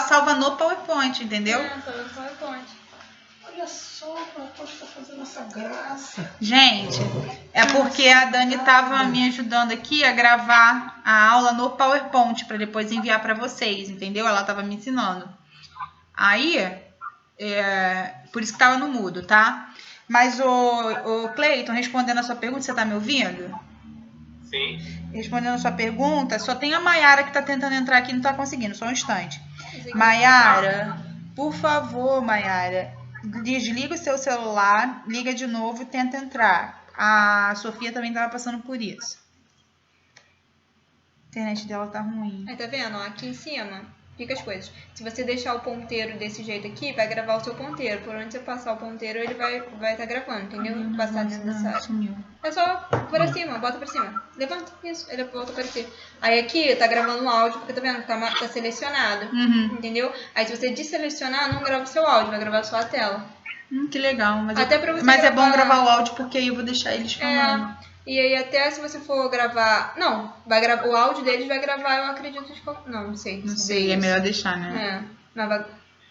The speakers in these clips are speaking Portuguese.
salva no PowerPoint, entendeu? Salva no PowerPoint. Olha só, o PowerPoint tá fazendo essa graça. Gente, é porque a Dani tava me ajudando aqui a gravar a aula no PowerPoint para depois enviar para vocês, entendeu? Ela tava me ensinando. Aí, por isso que tava no mudo, tá? Mas o Cleiton, respondendo a sua pergunta, você tá me ouvindo? Sim. Respondendo a sua pergunta, só tem a Mayara que tá tentando entrar aqui e não tá conseguindo, só um instante. Mayara, por favor, Mayara, desliga o seu celular, liga de novo e tenta entrar. A Sofia também tava passando por isso. A internet dela tá ruim. Aí tá vendo? Ó, aqui em cima fica as coisas. Se você deixar o ponteiro desse jeito aqui, vai gravar o seu ponteiro. Por onde você passar o ponteiro, ele vai tá gravando, entendeu? Passar dentro dessa área. Sumiu. É só pra cima, bota pra cima. Levanta, isso, ele volta a aparecer. Aí aqui tá gravando um áudio, porque tá vendo que tá selecionado, entendeu? Aí se você desselecionar, não grava o seu áudio, vai gravar só a tela. Que legal. Mas, até pra você mas gravar... é bom gravar o áudio, porque aí eu vou deixar eles falando. E aí até se você for gravar... Não, vai gravar o áudio deles vai gravar, eu acredito de qualquer... Não sei. Não sei, é melhor deixar, né?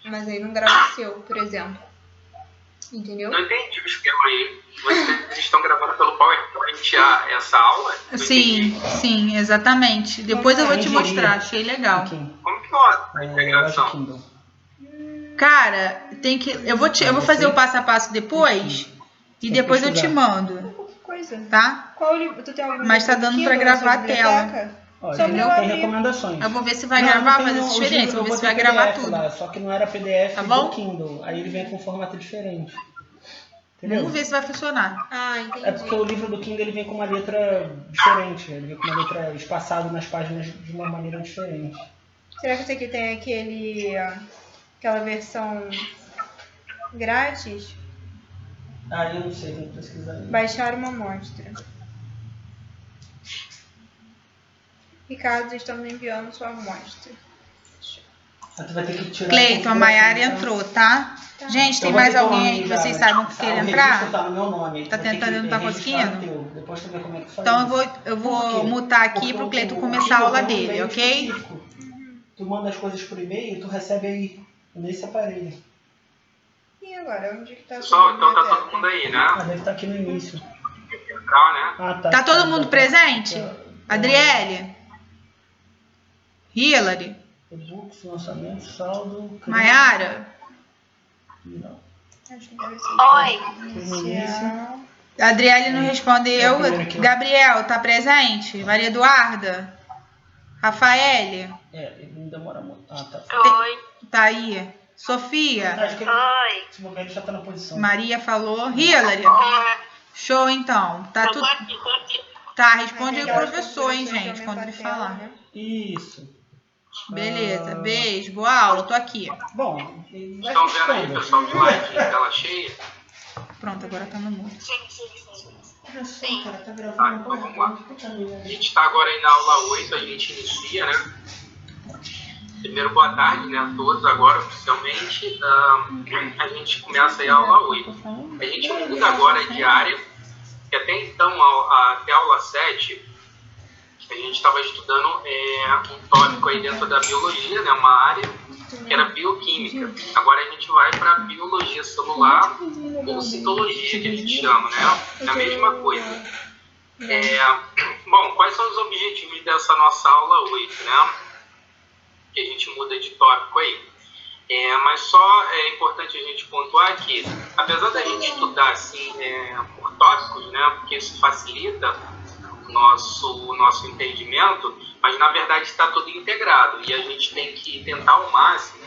Mas aí não grava o seu, por exemplo. Entendeu? Não entendi o esquema aí. Vocês estão gravando pelo PowerPoint essa aula? Sim, exatamente. Depois eu vou te mostrar, achei legal. Como que roda a integração? Cara, tem que... Eu vou fazer o passo a passo depois e depois eu te mando. Tá? Qual livro? Tu tem algum Mas tá dando pra gravar a tela. Olha, tem recomendações. Eu vou ver se vai gravar, faz essa diferença. Vou ver se vai gravar tudo. Lá, só que não era PDF tá bom? do Kindle. Aí ele vem com um formato diferente. Entendeu? Vamos ver se vai funcionar. Entendi. É porque o livro do Kindle ele vem com uma letra diferente. Ele vem com uma letra espaçada nas páginas de uma maneira diferente. Será que esse aqui tem aquela versão grátis? Eu não sei, vou pesquisar. Baixar uma amostra. Ricardo, estamos enviando sua amostra. Tu vai ter que tirar. Cleiton, a Mayara entrou, tá? Gente, tem mais alguém aí que vocês saibam que queira entrar? Tá no meu nome. Tá tentando, não tá conseguindo? Depois tu vê como é que faz. Então eu vou mutar aqui pro Cleiton começar a aula dele, ok? Tu manda as coisas por e-mail e tu recebe aí nesse aparelho. E agora? Onde que tá? Pessoal, então tá todo mundo aí, né? Deve estar aqui no início. Né? Tá todo mundo presente? Adriele? Hillary? E-books, lançamento, saldo... Mayara? Não. Oi. A Adriele não respondeu. Gabriel, tá presente? Maria Eduarda? Rafaele? Ele não demora muito. Tá. Oi. Tá aí. Sofia? Oi. Esse momento já tá na posição. Maria falou. Hillary? Show, então. Tá tudo... Tá, responde aí o professor, hein, gente, quando ele falar. Isso. Beleza, beijo, boa aula, tô aqui. Bom, estão vendo aí, pessoal, do like, tela cheia? Pronto, agora tá no mundo. Sim. Cara, tá gravando. Então vamos lá. A gente tá agora aí na aula 8, a gente inicia, né? Primeiro, boa tarde, né, a todos agora, oficialmente. A gente começa aí a aula 8. A gente muda agora de área, que até então, até a aula 7, a gente estava estudando um tópico aí dentro da biologia, né, uma área que era bioquímica. Agora a gente vai para biologia celular ou citologia, que a gente chama, né? É a mesma coisa. Bom, quais são os objetivos dessa nossa aula 8, né? Que a gente muda de tópico aí. Mas só é importante a gente pontuar que, apesar da gente estudar assim, por tópicos, né? Porque isso facilita o nosso entendimento, mas na verdade está tudo integrado e a gente tem que tentar ao máximo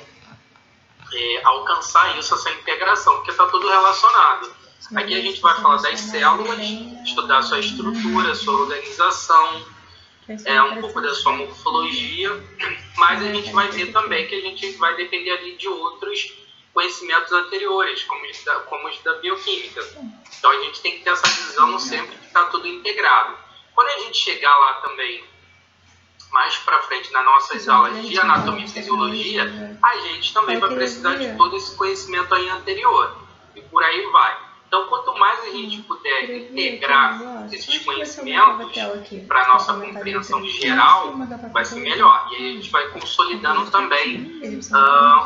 alcançar essa integração, porque está tudo relacionado. Aqui a gente vai falar das células, estudar sua estrutura, sua organização, um pouco da sua morfologia, mas a gente vai ver também que a gente vai depender ali de outros conhecimentos anteriores, como os da bioquímica. Então a gente tem que ter essa visão sempre que está tudo integrado. Quando a gente chegar lá também, mais para frente, nas nossas aulas de anatomia e fisiologia, a gente também vai precisar de todo esse conhecimento aí anterior. E por aí vai. Então, quanto mais a gente puder integrar esses conhecimentos para a nossa compreensão geral, vai ser melhor. E aí a gente vai consolidando também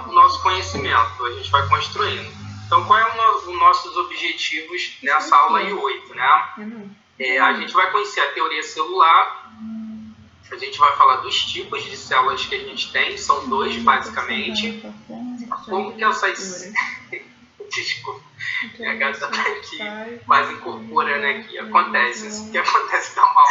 o nosso conhecimento, a gente vai construindo. Então, quais são os nossos objetivos nessa aula aí 8, né? A gente vai conhecer a teoria celular, a gente vai falar dos tipos de células que a gente tem, são 2 basicamente. Como que essas... Desculpa, minha gata tá aqui, quase incorpora, né, que acontece, isso que acontece da mal.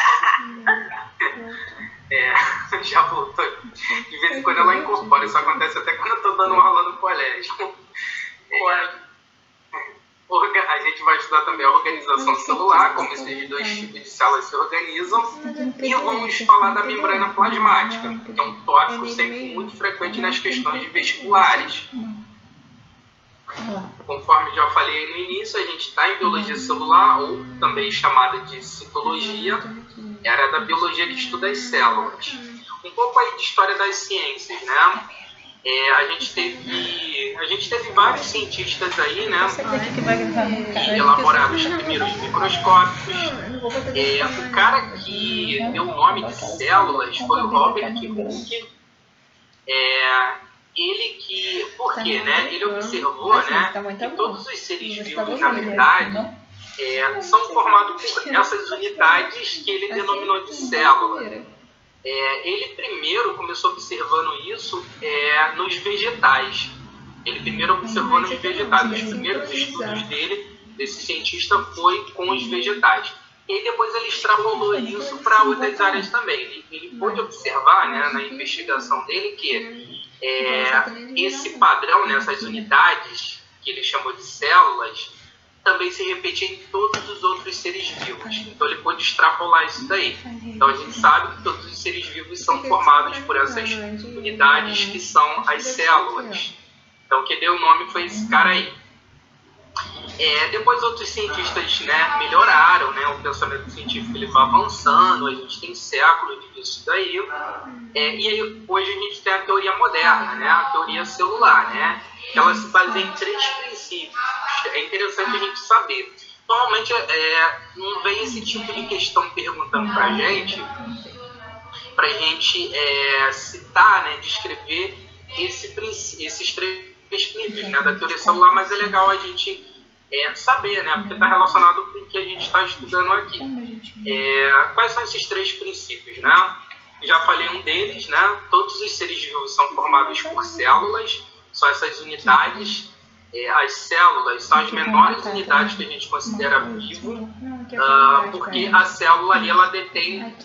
Já voltou. De vez em quando ela incorpora, isso acontece até quando eu tô dando aula no colégio. A gente vai estudar também a organização celular, como esses 2 tipos de células se organizam, e vamos falar da membrana plasmática, que é um tópico sempre muito frequente nas questões de vestibulares. Conforme já falei no início, a gente está em biologia celular, ou também chamada de citologia, área da biologia que estuda as células. Um pouco aí de história das ciências, né? A gente teve vários cientistas aí, né, que elaboraram os primeiros microscópios. O cara que deu o nome de células foi o Robert Hooke. Por quê, né? Ele observou, né, que todos os seres vivos, na verdade, são formados por essas unidades que ele denominou de célula. Ele primeiro começou observando isso nos vegetais. Ele primeiro observou nos vegetais. Os primeiros estudos desse cientista, foi com os vegetais. E depois ele extrapolou isso para outras áreas também. Ele pôde observar, né, na investigação dele que esse padrão, né, essas unidades que ele chamou de células, também se repetia em todos os outros seres vivos. Então ele pôde extrapolar isso daí. Então a gente sabe que todos os seres vivos são formados por essas unidades que são as células. Então quem deu o nome foi esse cara aí. Depois outros cientistas, né, melhoraram, né, o pensamento científico ele vai avançando, a gente tem séculos disso daí, e aí hoje a gente tem a teoria moderna, né, a teoria celular, né, que ela se baseia em 3 princípios. É interessante a gente saber. Normalmente não vem esse tipo de questão perguntando pra gente citar, né, descrever esses 3 princípios, né, da teoria celular, mas é legal a gente saber, né, porque está relacionado com o que a gente está estudando aqui. Quais são esses 3 princípios, né? Já falei um deles, né? Todos os seres vivos são formados por células, são essas unidades. As células são as menores unidades que a gente considera vivo, porque a célula ali ela detém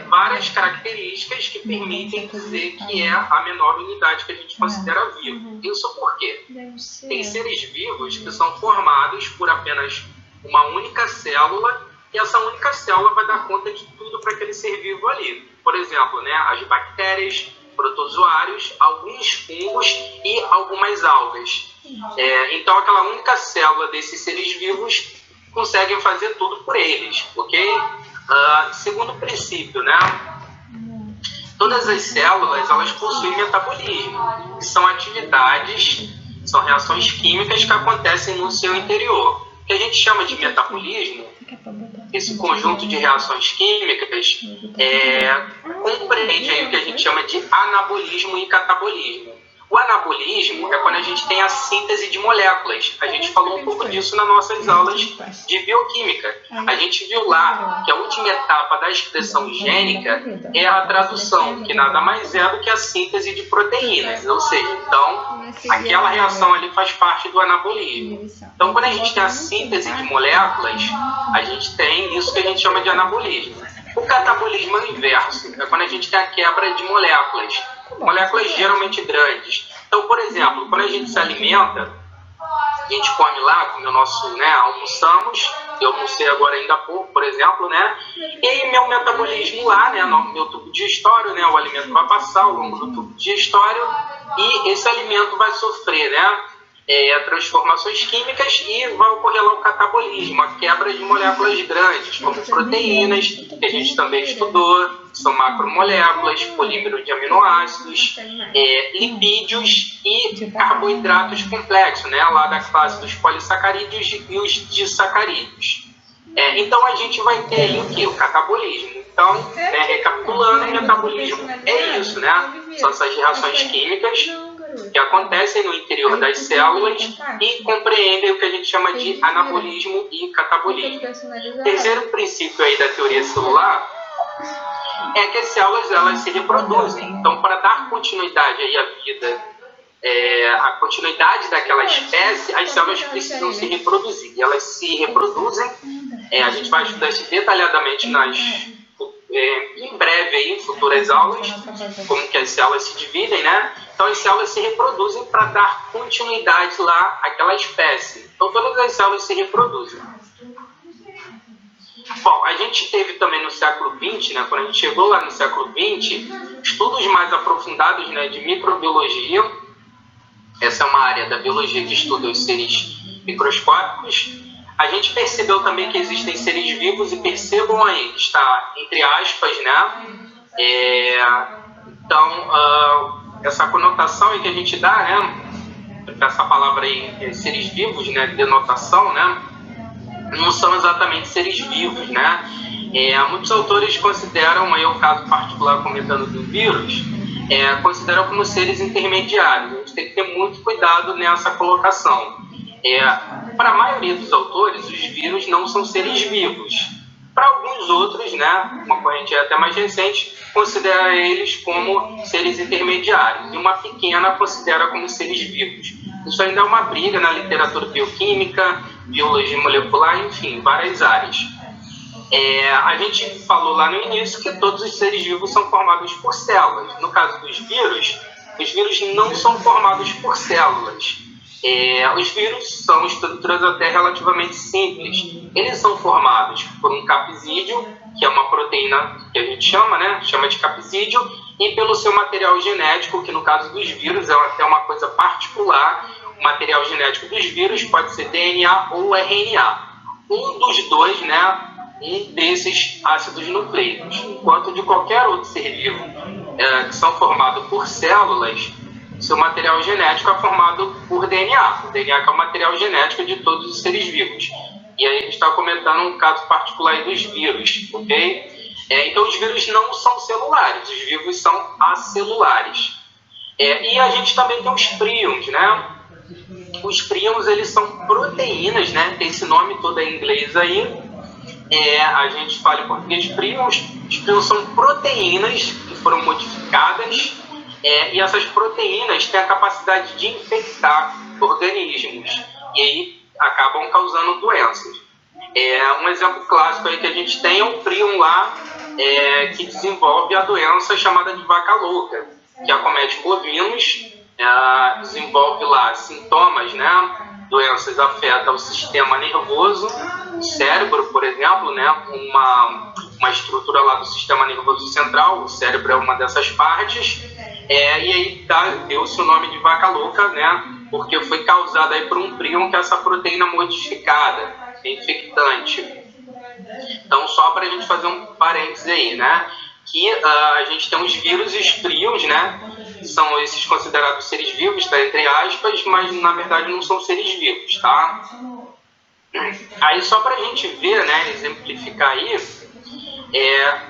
várias características que permitem dizer que é a menor unidade que a gente considera vivo. Isso por quê? Tem seres vivos que são formados por apenas uma única célula, e essa única célula vai dar conta de tudo para aquele ser vivo ali. Por exemplo, né, as bactérias, protozoários, alguns fungos e algumas algas. Então aquela única célula desses seres vivos conseguem fazer tudo por eles, ok? Segundo princípio, né? Todas as células elas possuem metabolismo, que são atividades, são reações químicas que acontecem no seu interior. O que a gente chama de metabolismo, esse conjunto de reações químicas, compreende aí o que a gente chama de anabolismo e catabolismo. O anabolismo é quando a gente tem a síntese de moléculas. A gente falou um pouco disso nas nossas aulas de bioquímica. A gente viu lá que a última etapa da expressão gênica é a tradução, que nada mais é do que a síntese de proteínas. Ou seja, então, aquela reação ali faz parte do anabolismo. Então, quando a gente tem a síntese de moléculas, a gente tem isso que a gente chama de anabolismo. O catabolismo é o inverso, é quando a gente tem a quebra de moléculas geralmente grandes. Então, por exemplo, quando a gente se alimenta, a gente come lá, come o nosso, né, almoçamos, eu almocei agora ainda há pouco, por exemplo, né, e aí meu metabolismo lá, né, no meu tubo digestório, né, o alimento vai passar ao longo do tubo digestório e esse alimento vai sofrer, né, transformações químicas e vai ocorrer lá o catabolismo, a quebra de moléculas grandes, como proteínas, que a gente também estudou, são macromoléculas, polímeros de aminoácidos, lipídios e e carboidratos complexos, né, lá da classe dos polissacarídeos e os disacarídeos. Então a gente vai ter aí o que? O catabolismo. Então, recapitulando, o metabolismo é isso, né? São essas reações químicas que acontecem no interior das células e compreendem o que a gente chama de anabolismo e catabolismo. Terceiro princípio aí da teoria celular é que as células elas se reproduzem. Então, para dar continuidade aí à vida, a continuidade daquela espécie, as células precisam se reproduzir. E elas se reproduzem, a gente vai estudar isso detalhadamente em breve aí, em futuras aulas, como que as células se dividem, né? Então as células se reproduzem para dar continuidade lá àquela espécie. Então todas as células se reproduzem. Bom, a gente teve também no século XX, né, quando a gente chegou lá no século XX, estudos mais aprofundados, né, de microbiologia. Essa é uma área da biologia que estuda os seres microscópicos. A gente percebeu também que existem seres vivos, e percebam aí, que está entre aspas, né? Então, essa conotação aí que a gente dá, né? Essa palavra aí, seres vivos, né? Denotação, né? Não são exatamente seres vivos, né? Muitos autores consideram, aí o caso particular comentando do vírus, consideram como seres intermediários. A gente tem que ter muito cuidado nessa colocação. Para a maioria dos autores, os vírus não são seres vivos. Para alguns outros, né, uma corrente até mais recente, considera eles como seres intermediários. E uma pequena considera como seres vivos. Isso ainda é uma briga na literatura bioquímica, biologia molecular, enfim, várias áreas. A gente falou lá no início que todos os seres vivos são formados por células. No caso dos vírus, os vírus não são formados por células. Os vírus são estruturas até relativamente simples. Eles são formados por um capsídeo, que é uma proteína que a gente chama de capsídeo, e pelo seu material genético, que no caso dos vírus é até uma coisa particular. O material genético dos vírus pode ser DNA ou RNA. Um dos dois, né, um desses ácidos nucleicos. Enquanto de qualquer outro ser vivo que são formados por células, seu material genético é formado por DNA. O DNA que é o material genético de todos os seres vivos. E aí a gente está comentando um caso particular aí dos vírus, ok? Então os vírus não são celulares, os vivos são acelulares. E a gente também tem os príons, né? Os príons, eles são proteínas, né? Tem esse nome todo em inglês aí. A gente fala em português príons. Os príons são proteínas que foram modificadas. E essas proteínas têm a capacidade de infectar organismos e aí acabam causando doenças. Um exemplo clássico aí que a gente tem é um prion lá que desenvolve a doença chamada de vaca louca, que acomete bovinos, desenvolve lá sintomas, né? Doenças afetam o sistema nervoso, o cérebro, por exemplo, né? Uma estrutura lá do sistema nervoso central, o cérebro é uma dessas partes. E aí deu-se o nome de vaca louca, né? Porque foi causada aí por um prion, que é essa proteína modificada, infectante. Então, só para a gente fazer um parênteses aí, né? Que a gente tem os vírus e os prions, né? São esses considerados seres vivos, tá? Entre aspas, mas na verdade não são seres vivos, tá? Aí só para a gente ver, né? Exemplificar aí,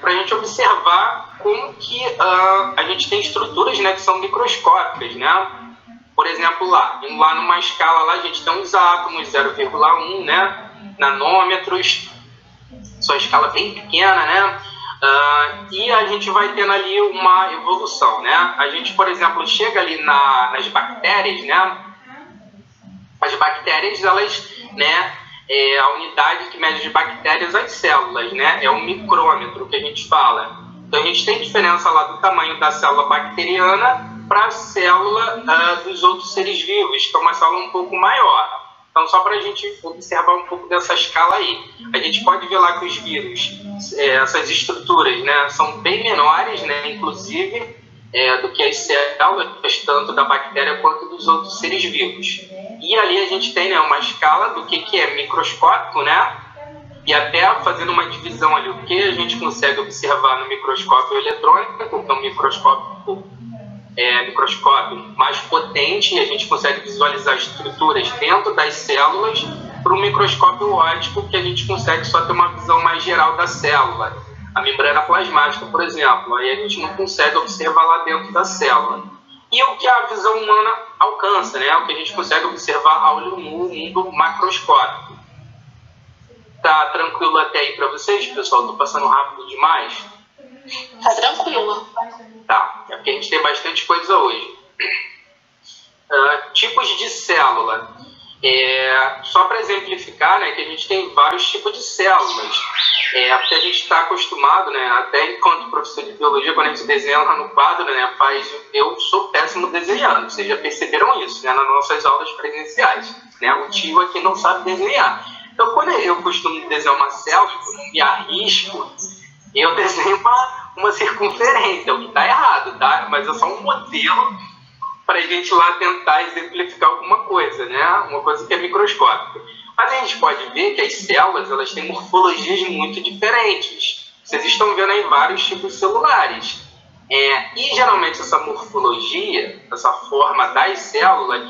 para a gente observar como que a gente tem estruturas, né, que são microscópicas, né? Por exemplo, lá numa escala lá a gente tem uns átomos 0,1, né, nanômetros, só escala bem pequena, né? E a gente vai tendo ali uma evolução, né? A gente, por exemplo, chega ali nas bactérias, né? As bactérias, elas, né, a unidade que mede as bactérias, as células, né? É um micrômetro que a gente fala. Então a gente tem diferença lá do tamanho da célula bacteriana para a célula dos outros seres vivos, que é uma célula um pouco maior. Então, só para a gente observar um pouco dessa escala aí, a gente pode ver lá que os vírus, essas estruturas, né, são bem menores, né, inclusive, do que as células, tanto da bactéria quanto dos outros seres vivos. E ali a gente tem, né, uma escala do que é microscópico, né, e até fazendo uma divisão ali, o que a gente consegue observar no microscópio eletrônico, que é um microscópio microscópio mais potente, e a gente consegue visualizar estruturas dentro das células, para um microscópio óptico, que a gente consegue só ter uma visão mais geral da célula. A membrana plasmática, por exemplo, aí a gente não consegue observar lá dentro da célula. E o que a visão humana alcança, né? O que a gente consegue observar a olho nu, o mundo macroscópico. Tá tranquilo até aí para vocês, pessoal? Tô passando rápido demais? Tá tranquilo. Tá, é porque a gente tem bastante coisa hoje. Tipos de célula. Só para exemplificar, né, que a gente tem vários tipos de células. Porque a gente está acostumado, né, até enquanto professor de biologia, quando a gente desenha lá no quadro, né, eu sou péssimo desenhando. Vocês já perceberam isso, né, nas nossas aulas presenciais. Né, o tio aqui não sabe desenhar. Então, quando eu costumo desenhar uma célula, me arrisco, eu desenho uma circunferência, o que está errado, tá? Mas é só um modelo para a gente lá tentar exemplificar alguma coisa, né? Uma coisa que é microscópica. Mas a gente pode ver que as células, elas têm morfologias muito diferentes. Vocês estão vendo aí vários tipos celulares. E geralmente essa morfologia, essa forma das células,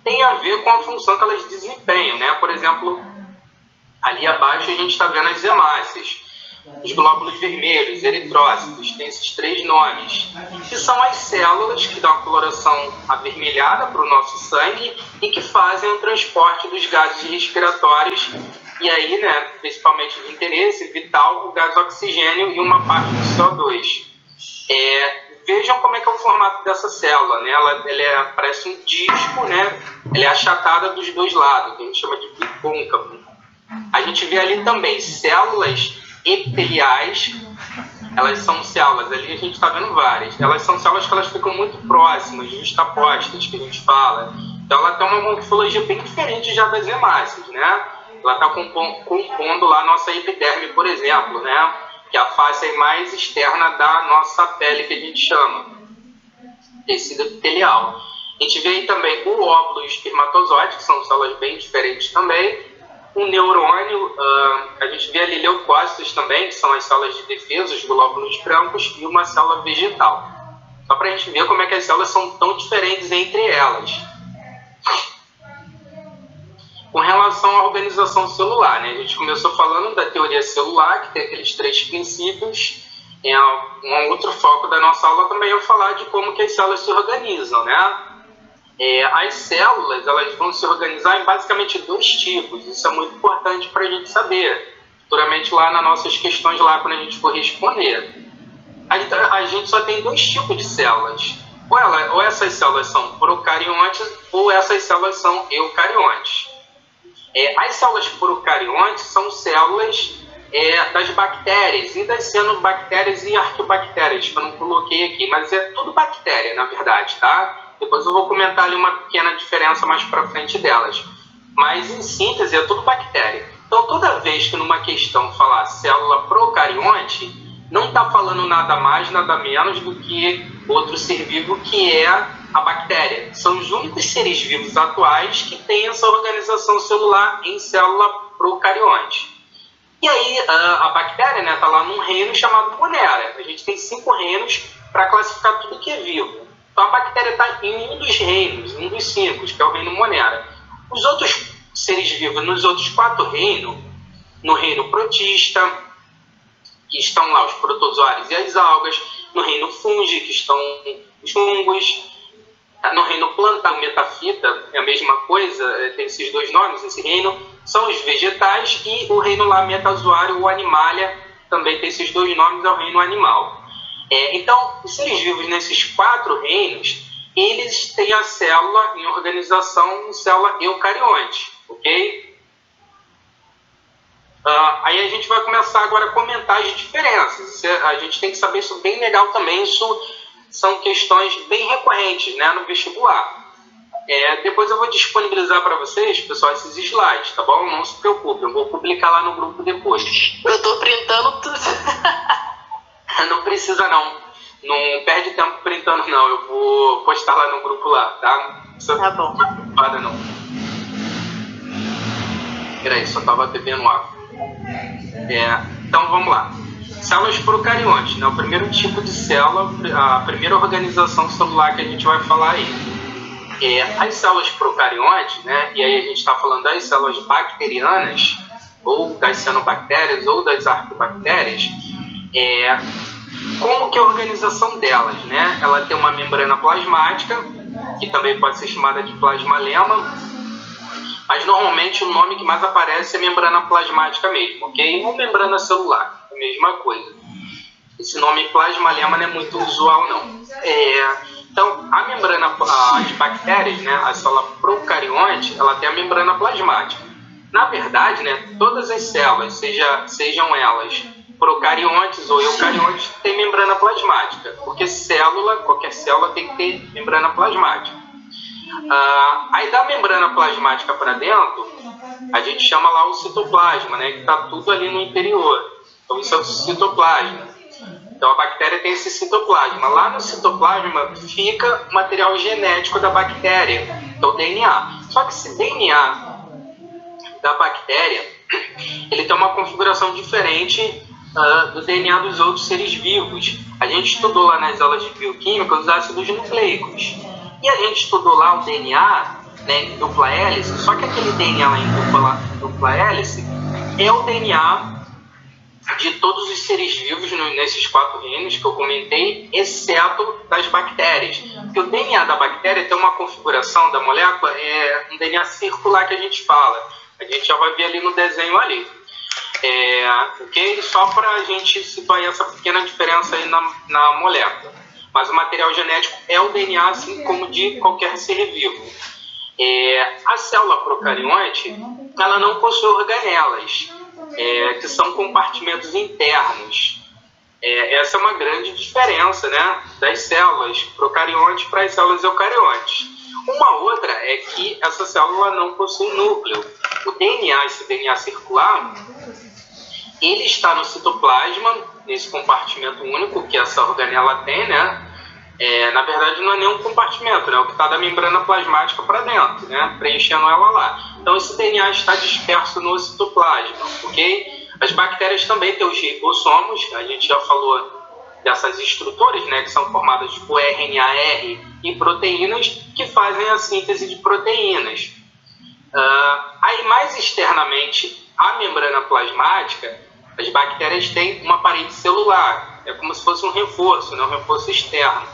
tem a ver com a função que elas desempenham, né? Por exemplo, ali abaixo a gente está vendo as hemácias. Os glóbulos vermelhos, eritrócitos, tem esses 3 nomes, que são as células que dão a coloração avermelhada para o nosso sangue e que fazem o transporte dos gases respiratórios, e aí, né, principalmente de interesse vital, o gás oxigênio e uma parte do CO2. Vejam como é que é o formato dessa célula, né? Ela parece um disco, né? Ela é achatada dos 2 lados, que a gente chama de bicôncavo. A gente vê ali também células epiteliais. Elas são células, ali a gente está vendo várias. Elas são células que elas ficam muito próximas, justapostas, que a gente fala. Então ela tem uma morfologia bem diferente já das hemácias, né? Ela está compondo lá a nossa epiderme, por exemplo, né? Que é a face mais externa da nossa pele, que a gente chama tecido epitelial. A gente vê aí também o óvulo e o espermatozoide, que são células bem diferentes também. O neurônio, a gente vê ali leucócitos também, que são as células de defesa, os glóbulos brancos, e uma célula vegetal. Só para a gente ver como é que as células são tão diferentes entre elas. Com relação à organização celular, né? A gente começou falando da teoria celular, que tem aqueles 3 princípios. Um outro foco da nossa aula também é falar de como que as células se organizam, né? As células, elas vão se organizar em basicamente 2 tipos. Isso é muito importante para a gente saber. Futuramente lá nas nossas questões, lá quando a gente for responder. A gente só tem 2 tipos de células. Ou essas células são procariontes, ou essas células são eucariontes. As células procariontes são células das bactérias, e das cianobactérias e arqueobactérias, que eu não coloquei aqui, mas é tudo bactéria, na verdade, tá? Depois eu vou comentar ali uma pequena diferença mais para frente delas. Mas, em síntese, é tudo bactéria. Então, toda vez que numa questão falar célula procarionte, não está falando nada mais, nada menos do que outro ser vivo, que é a bactéria. São os únicos seres vivos atuais que têm essa organização celular em célula procarionte. E aí, a bactéria, né, está lá num reino chamado Monera. A gente tem 5 reinos para classificar tudo que é vivo. Então, a bactéria está em um dos reinos, um dos 5, que é o reino Monera. Os outros seres vivos, nos outros 4 reinos, no reino protista, que estão lá os protozoários e as algas, no reino fungi, que estão os fungos, no reino plantar, metafita, é a mesma coisa, tem esses 2 nomes, esse reino, são os vegetais, e o reino lá metazoário, ou animalia, também tem esses 2 nomes, é o reino animal. Então, os seres vivos nesses 4 reinos, eles têm a célula em organização em célula eucarionte, ok? Aí a gente vai começar agora a comentar as diferenças. A gente tem que saber isso bem legal também, isso são questões bem recorrentes, né, no vestibular. Depois eu vou disponibilizar para vocês, pessoal, esses slides, tá bom? Não se preocupem, eu vou publicar lá no grupo depois. Eu tô printando tudo. Não precisa não perde tempo printando não, eu vou postar lá no grupo lá, tá? Tá bom. Não fica preocupada não. Peraí, só tava bebendo água. Então vamos lá. Células procariontes, né? O primeiro tipo de célula, a primeira organização celular que a gente vai falar aí. As células procariontes, né? E aí a gente está falando das células bacterianas, ou das cianobactérias, ou das arqueobactérias. Como que é a organização delas, né? Ela tem uma membrana plasmática, que também pode ser chamada de plasmalema, mas normalmente o nome que mais aparece é membrana plasmática mesmo, ok? Ou membrana celular, a mesma coisa. Esse nome plasmalema não é muito usual, não. Então, a membrana, as bactérias, né, a célula procarionte, ela tem a membrana plasmática. Na verdade, né, todas as células, sejam elas procariontes ou eucariontes, têm membrana plasmática, porque qualquer célula tem que ter membrana plasmática. Aí da membrana plasmática para dentro, a gente chama lá o citoplasma, né, que está tudo ali no interior. Então isso é o citoplasma. Então a bactéria tem esse citoplasma. Lá no citoplasma fica o material genético da bactéria, então o DNA. Só que esse DNA da bactéria, ele tem uma configuração diferente do DNA dos outros seres vivos. A gente estudou lá nas aulas de bioquímica os ácidos nucleicos. E a gente estudou lá o DNA, né, em dupla hélice, só que aquele DNA lá em dupla hélice é o DNA de todos os seres vivos nesses 4 reinos que eu comentei, exceto das bactérias. Porque o DNA da bactéria tem uma configuração da molécula, um DNA circular que a gente fala. A gente já vai ver ali no desenho ali. Ok? Só para a gente situar essa pequena diferença aí na molécula. Mas o material genético é o DNA, assim como de qualquer ser vivo. A célula procarionte, ela não possui organelas, que são compartimentos internos. Essa é uma grande diferença, né, das células procariontes para as células eucariontes. Uma outra é que essa célula não possui núcleo. O DNA, esse DNA circular, ele está no citoplasma, nesse compartimento único que essa organela tem, né? Na verdade, não é nenhum compartimento, né? O que está da membrana plasmática para dentro, né? Preenchendo ela lá. Então, esse DNA está disperso no citoplasma, ok? As bactérias também têm os ribossomos, a gente já falou dessas estruturas, né? Que são formadas por RNA-R e proteínas que fazem a síntese de proteínas. Aí, mais externamente, a membrana plasmática, as bactérias têm uma parede celular. É como se fosse um reforço, né? Um reforço externo.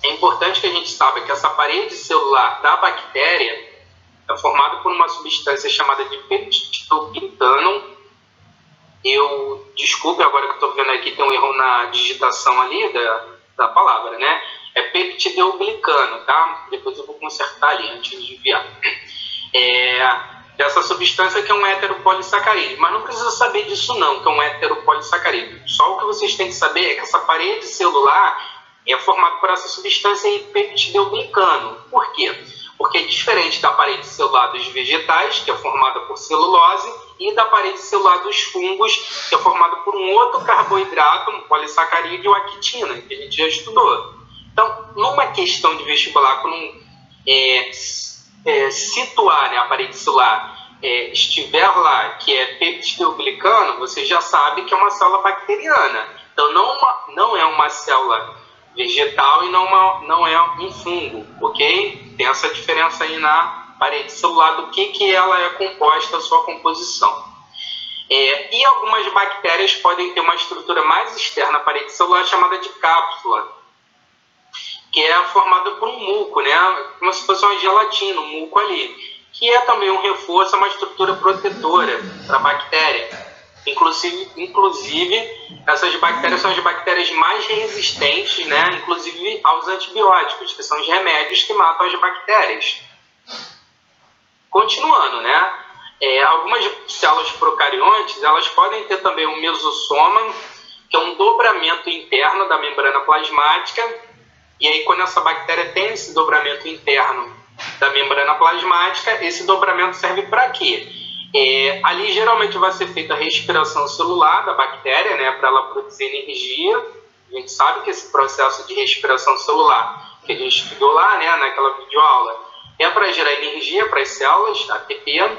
É importante que a gente saiba que essa parede celular da bactéria é formada por uma substância chamada de peptidoglicano. Desculpe, agora que eu estou vendo aqui, tem um erro na digitação ali da palavra, né? É peptidoglicano, tá? Depois eu vou consertar ali antes de enviar. Dessa substância que é um heteropolissacarídeo. Mas não precisa saber disso não, que é um heteropolissacarídeo. Só o que vocês têm que saber é que essa parede celular é formada por essa substância aí, peptidoglicano. Por quê? Porque é diferente da parede celular dos vegetais, que é formada por celulose, e da parede celular dos fungos, que é formada por um outro carboidrato, um polissacarídeo, a quitina, que a gente já estudou. Então, numa questão de vestibular, quando situar, né, a parede celular estiver lá, que é peptidoglicano, você já sabe que é uma célula bacteriana. Então, não é uma célula vegetal e não é um fungo, ok? Tem essa diferença aí na parede celular do que ela é composta, a sua composição. E algumas bactérias podem ter uma estrutura mais externa à parede celular chamada de cápsula, que é formada por um muco, né? Como se fosse uma gelatina, um muco ali, que é também um reforço, uma estrutura protetora para a bactéria. Inclusive, essas bactérias são as bactérias mais resistentes, né? Inclusive aos antibióticos, que são os remédios que matam as bactérias. Continuando, né? Algumas células procariontes, elas podem ter também um mesossoma, que é um dobramento interno da membrana plasmática. E aí, quando essa bactéria tem esse dobramento interno da membrana plasmática, esse dobramento serve para quê? Ali, geralmente, vai ser feita a respiração celular da bactéria, né, para ela produzir energia. A gente sabe que esse processo de respiração celular, que a gente estudou lá, né, naquela videoaula, é para gerar energia para as células, ATP.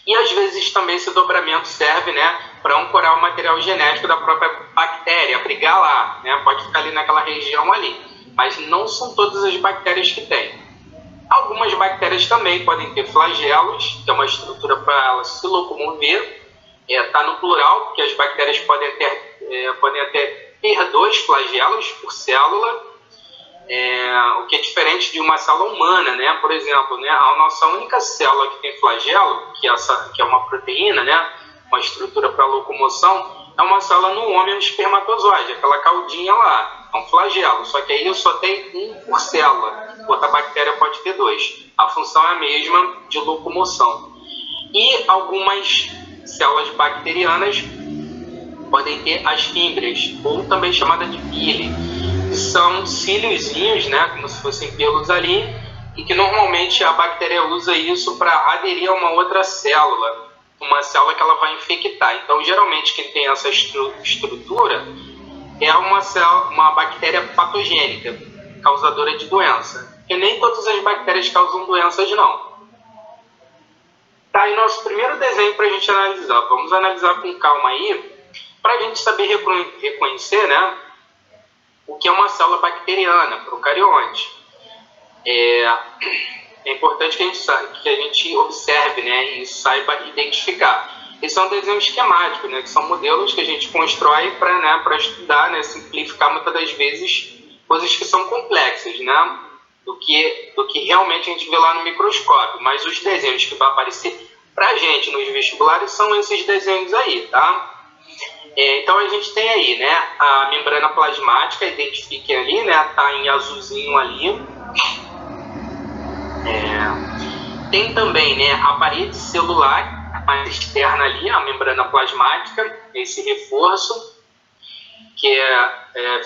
E, às vezes, também esse dobramento serve, né, para ancorar o material genético da própria bactéria, abrigar lá, né? Pode ficar ali naquela região ali, mas não são todas as bactérias que têm. Algumas bactérias também podem ter flagelos, que é uma estrutura para elas se locomover, está no plural, porque as bactérias podem até ter 2 flagelos por célula, o que é diferente de uma célula humana, né? Por exemplo, né? A nossa única célula que tem flagelo, que é uma proteína, né? Uma estrutura para locomoção, é uma célula no homem, um espermatozoide, aquela caudinha lá, é um flagelo, só que aí só tem 1 por célula, outra bactéria pode ter 2. A função é a mesma de locomoção. E algumas células bacterianas podem ter as fímbrias, ou também chamada de pile, que são cíliozinhos, né, como se fossem pelos ali, e que normalmente a bactéria usa isso para aderir a uma outra célula, uma célula que ela vai infectar. Então, geralmente, quem tem essa estrutura é uma bactéria patogênica, causadora de doença. Porque nem todas as bactérias causam doenças, não. Tá aí nosso primeiro desenho para a gente analisar. Vamos analisar com calma aí, para a gente saber reconhecer, né, o que é uma célula bacteriana, procarionte. É importante que a gente observe, né, e saiba identificar. Esses são desenhos esquemáticos, né, que são modelos que a gente constrói para estudar, né, simplificar muitas das vezes coisas que são complexas, né, do que realmente a gente vê lá no microscópio. Mas os desenhos que vão aparecer para a gente nos vestibulares são esses desenhos aí, tá? Então a gente tem aí, né, a membrana plasmática, identifiquem ali, né, tá em azulzinho ali. Tem também, né, a parede celular mais externa ali, a membrana plasmática, esse reforço, que é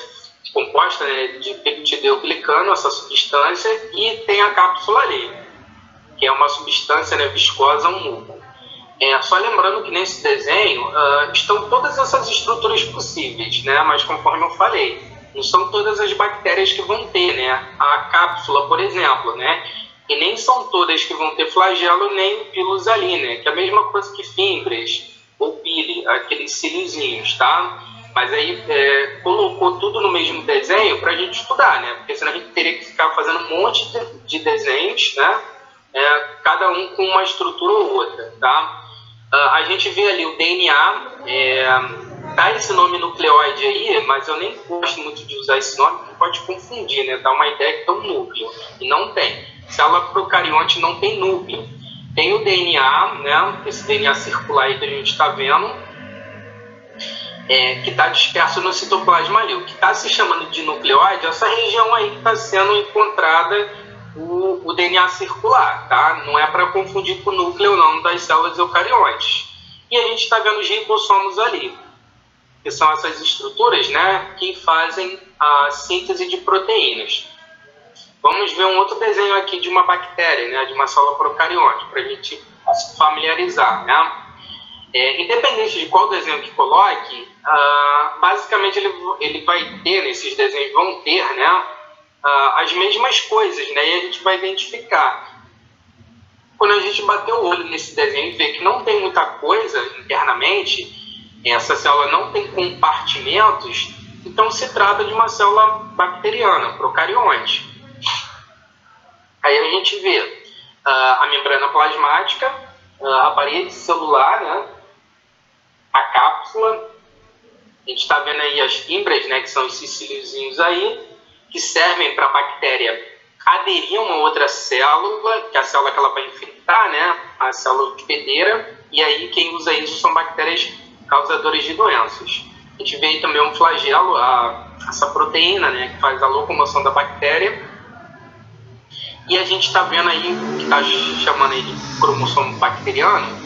composta, né, de peptideoglicano, essa substância, e tem a cápsula ali, que é uma substância, né, viscosa, um muco. Só lembrando que nesse desenho estão todas essas estruturas possíveis, né, mas conforme eu falei, não são todas as bactérias que vão ter, né, a cápsula, por exemplo, né, e nem são todas que vão ter flagelo nem pilos ali, né, que é a mesma coisa que fímbrias ou pile, aqueles cíliozinhos, tá? Mas aí colocou tudo no mesmo desenho para a gente estudar, né? Porque senão a gente teria que ficar fazendo um monte de desenhos, né? Cada um com uma estrutura ou outra, tá? A gente vê ali o DNA, dá esse nome nucleóide aí, mas eu nem gosto muito de usar esse nome, porque pode confundir, né? Dá uma ideia que tem um núcleo, e não tem. Célula procarionte não tem núcleo. Tem o DNA, né? Esse DNA circular aí que a gente está vendo, que está disperso no citoplasma ali. O que está se chamando de nucleóide é essa região aí que está sendo encontrada o DNA circular, tá? Não é para confundir com o núcleo não das células eucariontes. E a gente está vendo os ribossomos ali, que são essas estruturas, né, que fazem a síntese de proteínas. Vamos ver um outro desenho aqui de uma bactéria, né, de uma célula procarionte, para a gente se familiarizar, né? Independente de qual desenho que coloque, basicamente ele vai ter, nesses desenhos vão ter, né, as mesmas coisas, né, e a gente vai identificar. Quando a gente bater o olho nesse desenho e ver que não tem muita coisa internamente, essa célula não tem compartimentos, então se trata de uma célula bacteriana, procarionte. Aí a gente vê a membrana plasmática, a parede celular, né, a cápsula, a gente está vendo aí as fímbrias, né, que são esses cíliozinhos aí, que servem para a bactéria aderir a uma outra célula, que é a célula que ela vai infectar, né, a célula hospedeira, e aí quem usa isso são bactérias causadoras de doenças. A gente vê aí também um flagelo, essa proteína, né, que faz a locomoção da bactéria, e a gente está vendo aí o que está chamando aí de cromossomo bacteriano,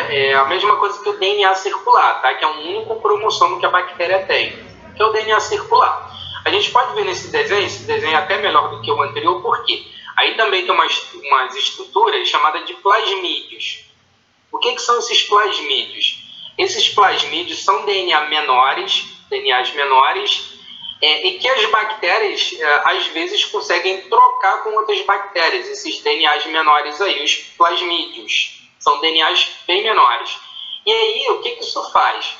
é a mesma coisa que o DNA circular, tá? Que é um único cromossomo que a bactéria tem, que é o DNA circular. A gente pode ver nesse desenho, esse desenho é até melhor do que o anterior, porque aí também tem umas estruturas chamadas de plasmídeos. O que são esses plasmídeos? Esses plasmídeos são DNAs menores, e que as bactérias, às vezes, conseguem trocar com outras bactérias, esses DNAs menores aí, os plasmídeos. São DNAs bem menores. E aí, o que isso faz?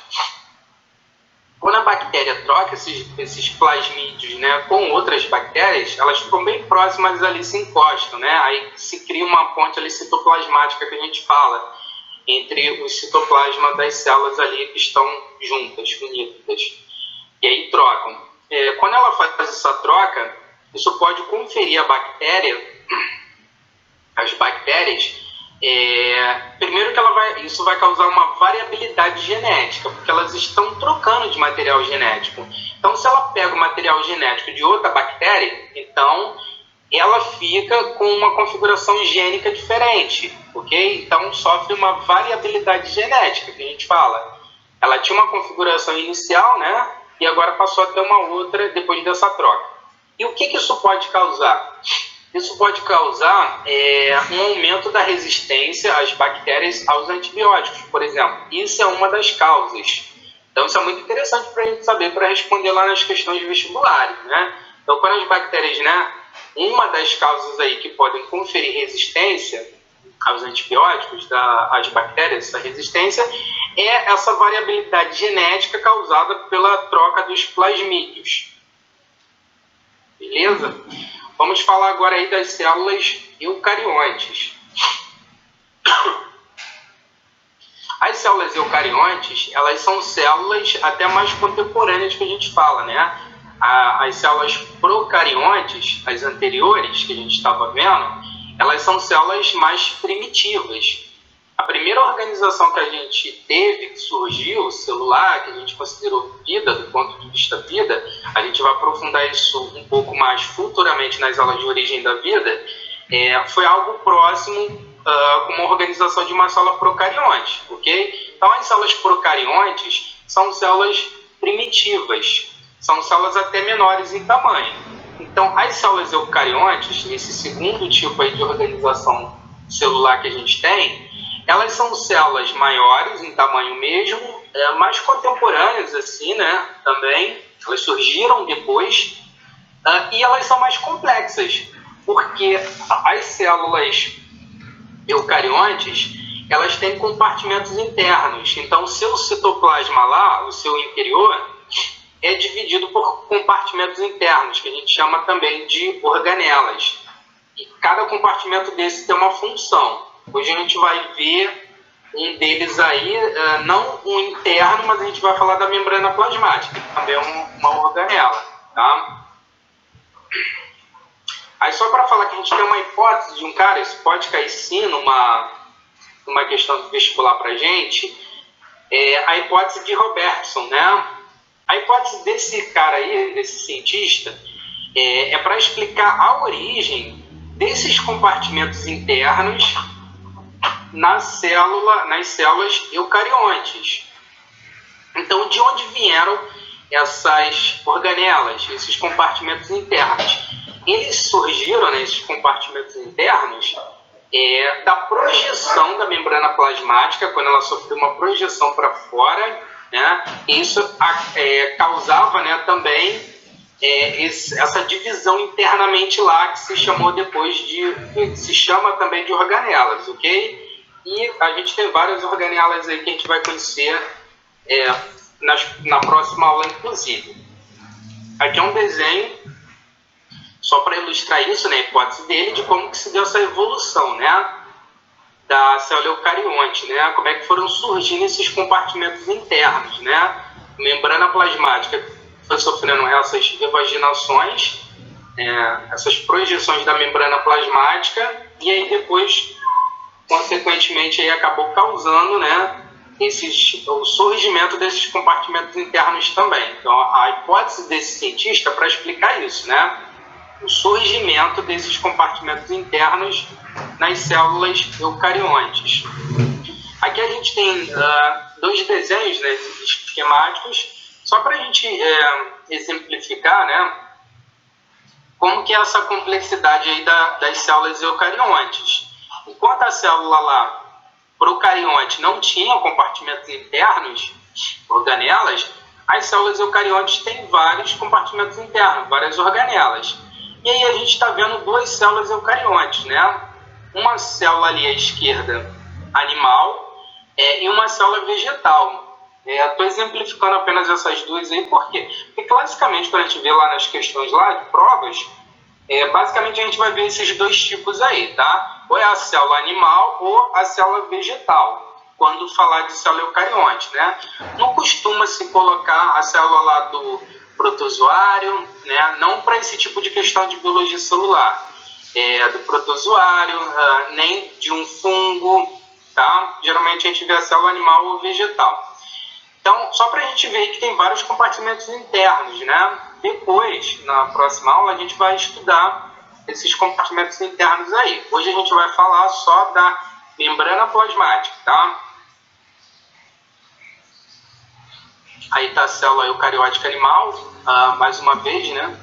Quando a bactéria troca esses plasmídios, né, com outras bactérias, elas ficam bem próximas ali, se encostam, né? Aí se cria uma ponte ali citoplasmática que a gente fala, entre o citoplasma das células ali que estão juntas, unidas. E aí trocam. Quando ela faz essa troca, isso pode conferir à bactéria, as bactérias, primeiro que isso vai causar uma variabilidade genética, porque elas estão trocando de material genético. Então, se ela pega o material genético de outra bactéria, então ela fica com uma configuração gênica diferente, ok? Então, sofre uma variabilidade genética, que a gente fala. Ela tinha uma configuração inicial, né? E agora passou a ter uma outra depois dessa troca. E o que isso pode causar? Isso pode causar um aumento da resistência às bactérias aos antibióticos, por exemplo. Isso é uma das causas. Então, isso é muito interessante para a gente saber, para responder lá nas questões vestibulares, né? Então, quando as bactérias, né, uma das causas aí que podem conferir resistência aos antibióticos, às bactérias, essa resistência, é essa variabilidade genética causada pela troca dos plasmídios. Beleza? Vamos falar agora aí das células eucariontes. As células eucariontes, elas são células até mais contemporâneas que a gente fala, né? As células procariontes, as anteriores que a gente estava vendo, elas são células mais primitivas. A primeira organização que a gente teve, que surgiu, celular, que a gente considerou vida, do ponto de vista vida, a gente vai aprofundar isso um pouco mais futuramente nas aulas de origem da vida, foi algo próximo com uma organização de uma célula procarionte, ok? Então, as células procariontes são células primitivas, são células até menores em tamanho. Então, as células eucariontes, esse segundo tipo aí de organização celular que a gente tem, elas são células maiores em tamanho mesmo, mais contemporâneas assim, né, também. Elas surgiram depois e elas são mais complexas, porque as células eucariontes, elas têm compartimentos internos. Então, o seu citoplasma lá, o seu interior, é dividido por compartimentos internos, que a gente chama também de organelas. E cada compartimento desse tem uma função. Hoje a gente vai ver um deles aí, não um interno, mas a gente vai falar da membrana plasmática, que também é uma organela, tá? Aí só para falar que a gente tem uma hipótese de um cara, isso pode cair sim numa questão de vestibular para a gente, a hipótese de Robertson, né? A hipótese desse cara aí, desse cientista, é para explicar a origem desses compartimentos internos nas células eucariontes. Então, de onde vieram essas organelas, esses compartimentos internos? Eles surgiram, né, esses compartimentos internos, da projeção da membrana plasmática, quando ela sofreu uma projeção para fora, né? Isso causava, né, também essa divisão internamente lá, que se chamou depois se chama também de organelas, ok? E a gente tem várias organelas aí que a gente vai conhecer na próxima aula, inclusive. Aqui é um desenho, só para ilustrar isso, né, a hipótese dele, de como que se deu essa evolução, né, da célula eucarionte, né, como é que foram surgindo esses compartimentos internos, né, membrana plasmática foi sofrendo essas evaginações, essas projeções da membrana plasmática, e aí depois, consequentemente, aí acabou causando, né, o surgimento desses compartimentos internos também. Então, a hipótese desse cientista é para explicar isso, né, o surgimento desses compartimentos internos nas células eucariontes. Aqui a gente tem dois desenhos, né, esquemáticos, só para a gente exemplificar, né, como que é essa complexidade aí das células eucariontes. Enquanto a célula lá, procarionte, não tinha compartimentos internos, organelas, as células eucariontes têm vários compartimentos internos, várias organelas. E aí a gente está vendo duas células eucariontes, né? Uma célula ali à esquerda, animal, e uma célula vegetal. Estou exemplificando apenas essas duas aí, por quê? Porque classicamente, quando a gente vê lá nas questões lá de provas, basicamente a gente vai ver esses dois tipos aí, tá? Ou é a célula animal ou a célula vegetal, quando falar de célula eucarionte, né? Não costuma se colocar a célula lá do protozoário, né? Não para esse tipo de questão de biologia celular, do protozoário, nem de um fungo, tá? Geralmente a gente vê a célula animal ou vegetal. Então, só para a gente ver que tem vários compartimentos internos, né? Depois, na próxima aula, a gente vai estudar esses compartimentos internos aí. Hoje a gente vai falar só da membrana plasmática, tá? Aí tá a célula eucariótica animal, mais uma vez, né?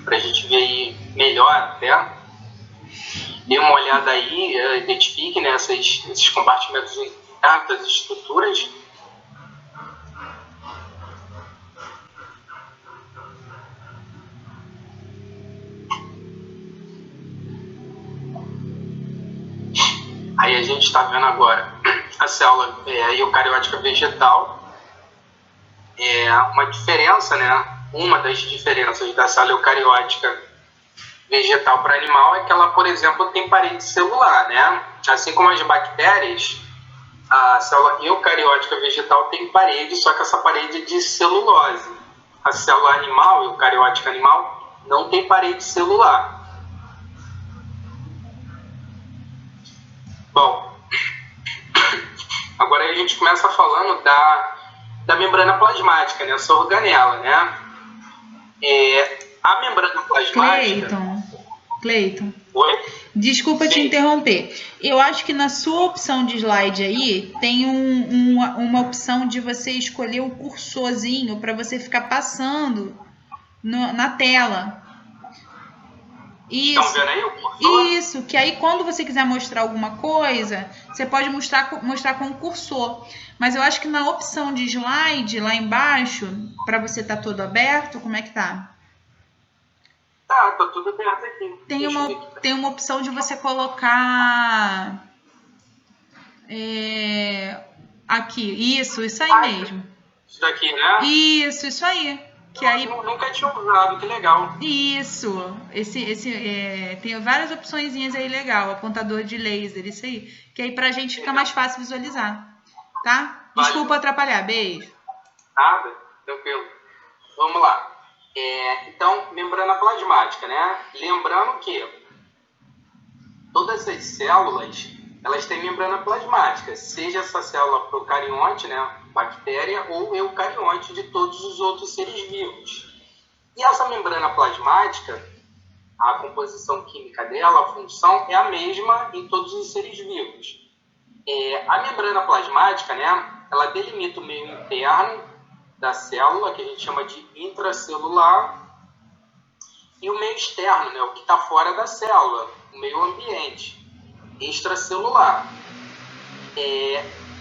Para a gente ver aí melhor até. Dê uma olhada aí, identifique, né, esses compartimentos internos das estruturas. Aí a gente está vendo agora a célula eucariótica vegetal. Uma diferença, né? Uma das diferenças da célula eucariótica vegetal para animal é que ela, por exemplo, tem parede celular, né? Assim como as bactérias, a célula eucariótica vegetal tem parede, só que essa parede é de celulose. A célula animal, eucariótica animal, não tem parede celular. Bom, agora a gente começa falando da membrana plasmática, né? Essa organela, né? A membrana plasmática... Cleiton. Oi? Desculpa te interromper. Eu acho que na sua opção de slide aí tem uma opção de você escolher o cursorzinho para você ficar passando na tela. Isso. Estão vendo aí o cursor? Isso, que aí quando você quiser mostrar alguma coisa, você pode mostrar com o cursor. Mas eu acho que na opção de slide, lá embaixo, para você estar todo aberto, como é que tá? Tá tudo aberto aqui. Tem uma opção de você colocar... aqui, isso aí mesmo. Isso daqui, né? Isso aí. Que aí... Nunca tinha usado, que legal. Isso, tem várias opçõezinhas aí legal, apontador de laser, isso aí, que aí pra gente fica mais fácil visualizar, tá? Desculpa atrapalhar, beijo. Nada, tranquilo. Vamos lá. Então, membrana plasmática, né? Lembrando que todas as células, elas têm membrana plasmática, seja essa célula procarionte, né? Bactéria, ou eucarionte de todos os outros seres vivos. E essa membrana plasmática, a composição química dela, a função, é a mesma em todos os seres vivos. A membrana plasmática, né, ela delimita o meio interno da célula, que a gente chama de intracelular, e o meio externo, né, o que está fora da célula, o meio ambiente, extracelular.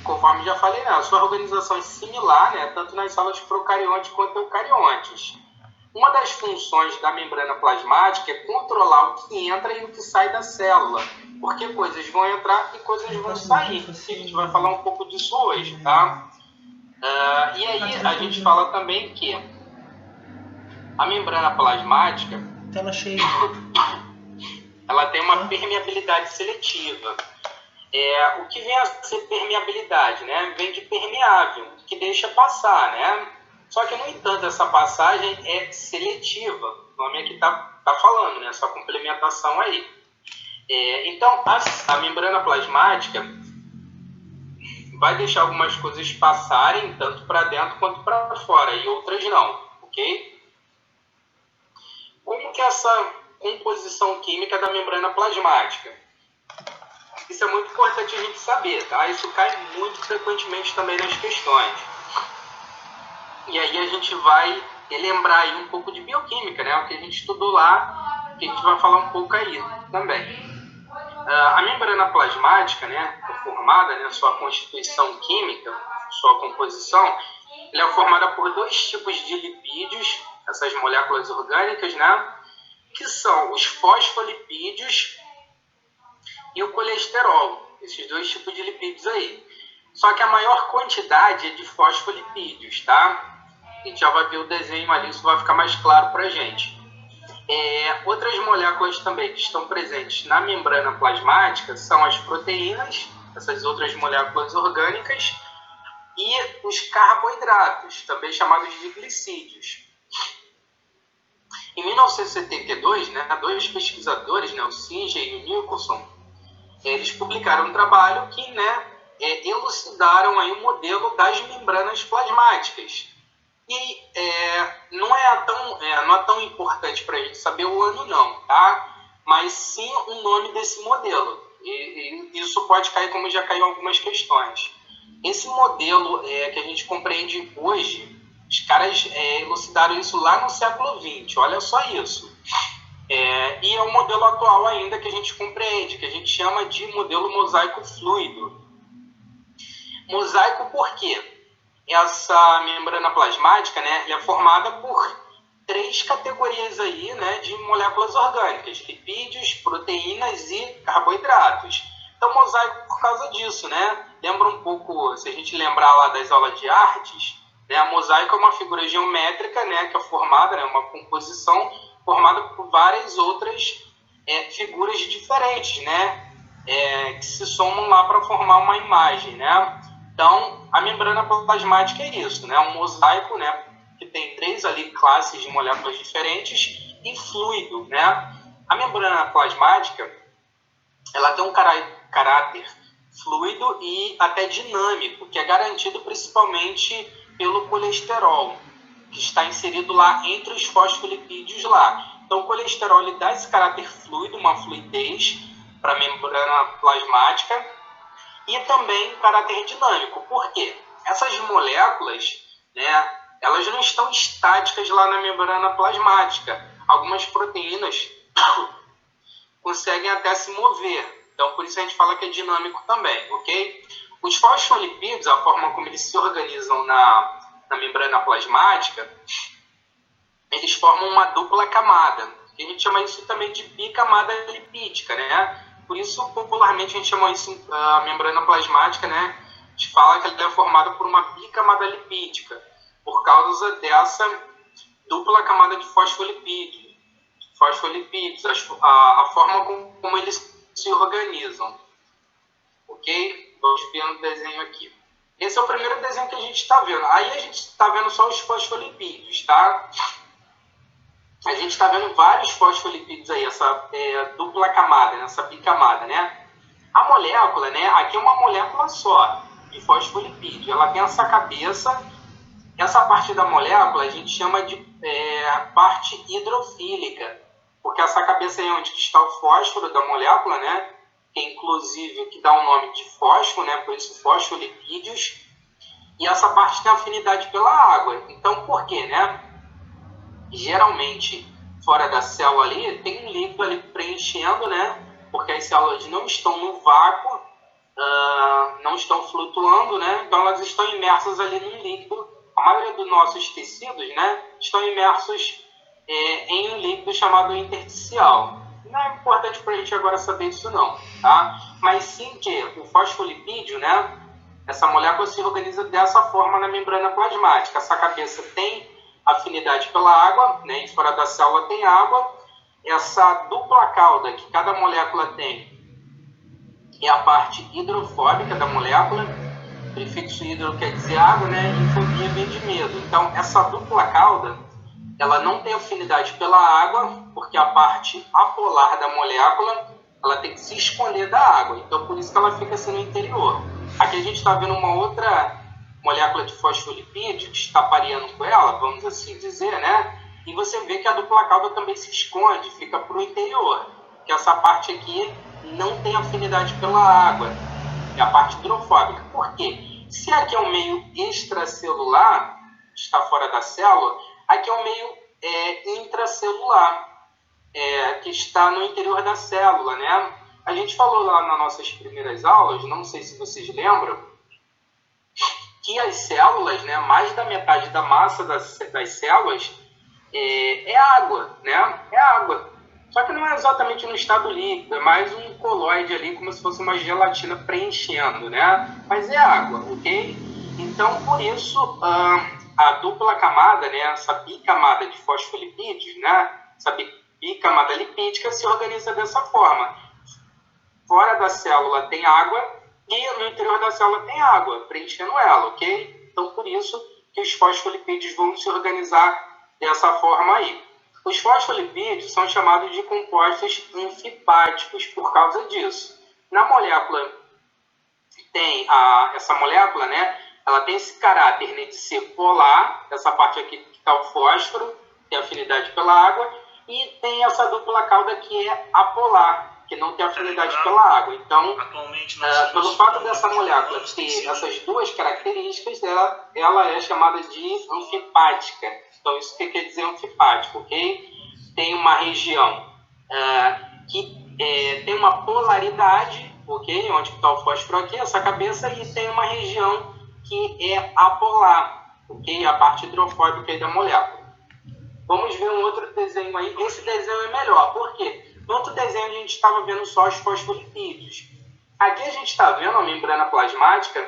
Conforme já falei, né, a sua organização é similar, né, tanto nas células procariontes quanto eucariontes. Uma das funções da membrana plasmática é controlar o que entra e o que sai da célula, porque coisas vão entrar e coisas vão sair. A gente vai falar um pouco disso hoje, tá? E aí a gente fala também que a membrana plasmática, ela tem uma permeabilidade seletiva. O que vem a ser permeabilidade, né? Vem de permeável, que deixa passar, né? Só que, no entanto, essa passagem é seletiva. O nome aqui está falando, né? Essa complementação aí. Então, a membrana plasmática vai deixar algumas coisas passarem, tanto para dentro quanto para fora, e outras não, ok? Como que é essa composição química da membrana plasmática? Isso é muito importante a gente saber, tá? Isso cai muito frequentemente também nas questões. E aí a gente vai relembrar aí um pouco de bioquímica, né? O que a gente estudou lá, que a gente vai falar um pouco aí também. A membrana plasmática, né, é formada, né, sua constituição química, sua composição, ela é formada por dois tipos de lipídios, essas moléculas orgânicas, né, que são os fosfolipídios e o colesterol, esses dois tipos de lipídios aí. Só que a maior quantidade é de fosfolipídios, tá? A gente já vai ver o desenho ali, isso vai ficar mais claro para a gente. Outras moléculas também que estão presentes na membrana plasmática são as proteínas, essas outras moléculas orgânicas, e os carboidratos, também chamados de glicídios. Em 1972, né, dois pesquisadores, né, o Singer e o Nicholson, eles publicaram um trabalho que, né, elucidaram aí o modelo das membranas plasmáticas. E não é tão importante para a gente saber o ano não, tá? Mas sim o nome desse modelo. E isso pode cair como já caiu em algumas questões. Esse modelo que a gente compreende hoje, os caras elucidaram isso lá no século XX, olha só isso. E é um modelo atual ainda que a gente compreende, que a gente chama de modelo mosaico fluido. Mosaico por quê? Essa membrana plasmática, né, é formada por 3 categorias aí, né, de moléculas orgânicas, lipídios, proteínas e carboidratos. Então, mosaico por causa disso, né? Lembra um pouco, se a gente lembrar lá das aulas de artes, né, a mosaico é uma figura geométrica, né, que é formada, né, uma composição formada por várias outras figuras diferentes, né, que se somam lá para formar uma imagem, né? Então, a membrana plasmática é isso, né? Um mosaico, né? Que tem 3 ali classes de moléculas diferentes e fluido, né? A membrana plasmática, ela tem um caráter fluido e até dinâmico, que é garantido principalmente pelo colesterol, que está inserido lá entre os fosfolipídios lá. Então, o colesterol ele dá esse caráter fluido, uma fluidez para a membrana plasmática, e também caráter dinâmico. Por quê? Essas moléculas, né, elas não estão estáticas lá na membrana plasmática. Algumas proteínas conseguem até se mover. Então, por isso a gente fala que é dinâmico também, ok? Os fosfolipídios, a forma como eles se organizam na membrana plasmática, eles formam uma dupla camada. A gente chama isso também de bicamada lipídica, né? Por isso, popularmente, a gente chama isso a membrana plasmática, né? A gente fala que ela é formada por uma bicamada lipídica, por causa dessa dupla camada de fosfolipídios, a forma como eles se organizam. Ok? Vamos ver no desenho aqui. Esse é o primeiro desenho que a gente está vendo. Aí a gente está vendo só os fosfolipídios, tá? A gente está vendo vários fosfolipídios aí, essa dupla camada, essa bicamada, né? A molécula, né? Aqui é uma molécula só de fosfolipídio. Ela tem essa cabeça. Essa parte da molécula a gente chama de parte hidrofílica, porque essa cabeça é onde está o fósforo da molécula, né? Que é inclusive o que dá o nome de fósforo, né? Por isso fosfolipídios. E essa parte tem afinidade pela água. Então, por quê, né? Geralmente, fora da célula ali, tem um líquido ali preenchendo, né? Porque as células não estão no vácuo, não estão flutuando, né? Então, elas estão imersas ali num líquido. A maioria dos nossos tecidos, né? Estão imersos em um líquido chamado intersticial. Não é importante para a gente agora saber isso não, tá? Mas sim que o fosfolipídio, né? Essa molécula se organiza dessa forma na membrana plasmática. Essa cabeça tem afinidade pela água, né? E fora da célula tem água. Essa dupla cauda que cada molécula tem é a parte hidrofóbica da molécula. O prefixo hidro quer dizer água, né? E fobia vem de medo. Então, essa dupla cauda, ela não tem afinidade pela água, porque a parte apolar da molécula, ela tem que se esconder da água. Então, por isso que ela fica assim no interior. Aqui a gente está vendo uma outra molécula de fosfolipídio que está pareando com ela, vamos assim dizer, né? E você vê que a dupla cauda também se esconde, fica para o interior. Que essa parte aqui não tem afinidade pela água. É a parte hidrofóbica. Por quê? Se aqui é um meio extracelular, está fora da célula, aqui é um meio intracelular, que está no interior da célula, né? A gente falou lá nas nossas primeiras aulas, não sei se vocês lembram, que as células, né, mais da metade da massa das células é água, né? É água. Só que não é exatamente no estado líquido, é mais um coloide ali, como se fosse uma gelatina preenchendo, né? Mas é água, ok? Então, por isso, a dupla camada, né? Essa bicamada de fosfolipídios, né? Essa bicamada lipídica se organiza dessa forma. Fora da célula tem água e no interior da célula tem água, preenchendo ela, ok? Então, por isso que os fosfolipídios vão se organizar dessa forma aí. Os fosfolipídios são chamados de compostos anfipáticos por causa disso. Na molécula, essa molécula, né, ela tem esse caráter, né, de ser polar, essa parte aqui que está o fósforo, tem afinidade pela água, e tem essa dupla cauda que é apolar, que não tem afinidade pela água. Então, pelo fato dessa molécula ter essas duas características, ela é chamada de anfipática. Então, isso que quer dizer anfipático, ok? Tem uma região que tem uma polaridade, ok? Onde está o fósforo aqui, essa cabeça, e tem uma região que é apolar, ok? A parte hidrofóbica aí da molécula. Vamos ver um outro desenho aí. Esse desenho é melhor, por quê? No outro desenho a gente estava vendo só os fosfolipídios. Aqui a gente está vendo a membrana plasmática,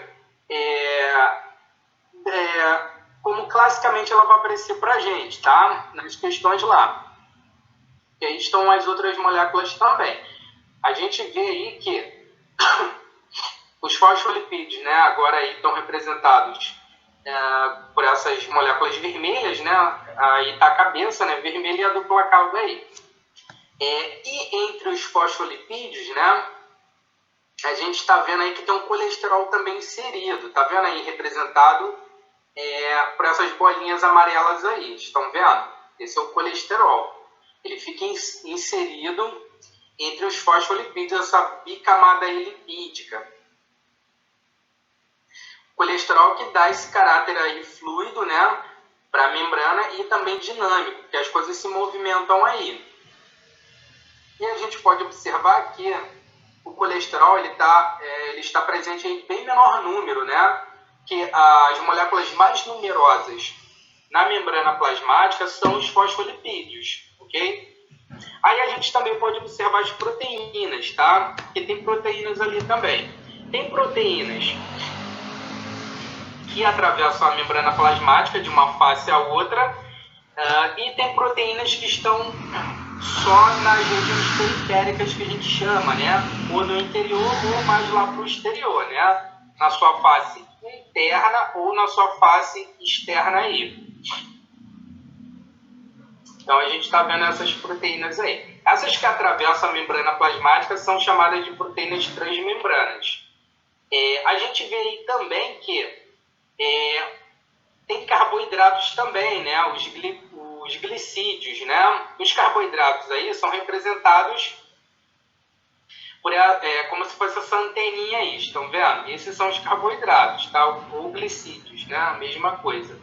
como classicamente ela vai aparecer para a gente, tá? Nas questões lá. E aí estão as outras moléculas também. A gente vê aí que os fosfolipídios, né, agora aí estão representados por essas moléculas vermelhas, né? Aí está a cabeça, né, vermelha, e a dupla cauda aí. E entre os fosfolipídios, né, a gente está vendo aí que tem um colesterol também inserido. Está vendo aí representado por essas bolinhas amarelas aí. Estão vendo? Esse é o colesterol. Ele fica inserido entre os fosfolipídios, essa bicamada aí lipídica. O colesterol que dá esse caráter aí fluido, né, para a membrana, e também dinâmico, porque as coisas se movimentam aí. E a gente pode observar que o colesterol ele está presente em bem menor número, né, que as moléculas mais numerosas na membrana plasmática são os fosfolipídios, ok? Aí a gente também pode observar as proteínas, tá? Porque tem proteínas ali também. Tem proteínas que atravessam a membrana plasmática de uma face a outra, e tem proteínas que estão só nas regiões periféricas, que a gente chama, né? Ou no interior ou mais lá para o exterior, né? Na sua face interna ou na sua face externa aí. Então a gente está vendo essas proteínas aí. Essas que atravessam a membrana plasmática são chamadas de proteínas transmembranas. A gente vê aí também que tem carboidratos também, né? Os glicídios, né? Os carboidratos aí são representados por como se fosse essa anteninha aí, estão vendo? Esses são os carboidratos, tá? Ou glicídios, né? A mesma coisa.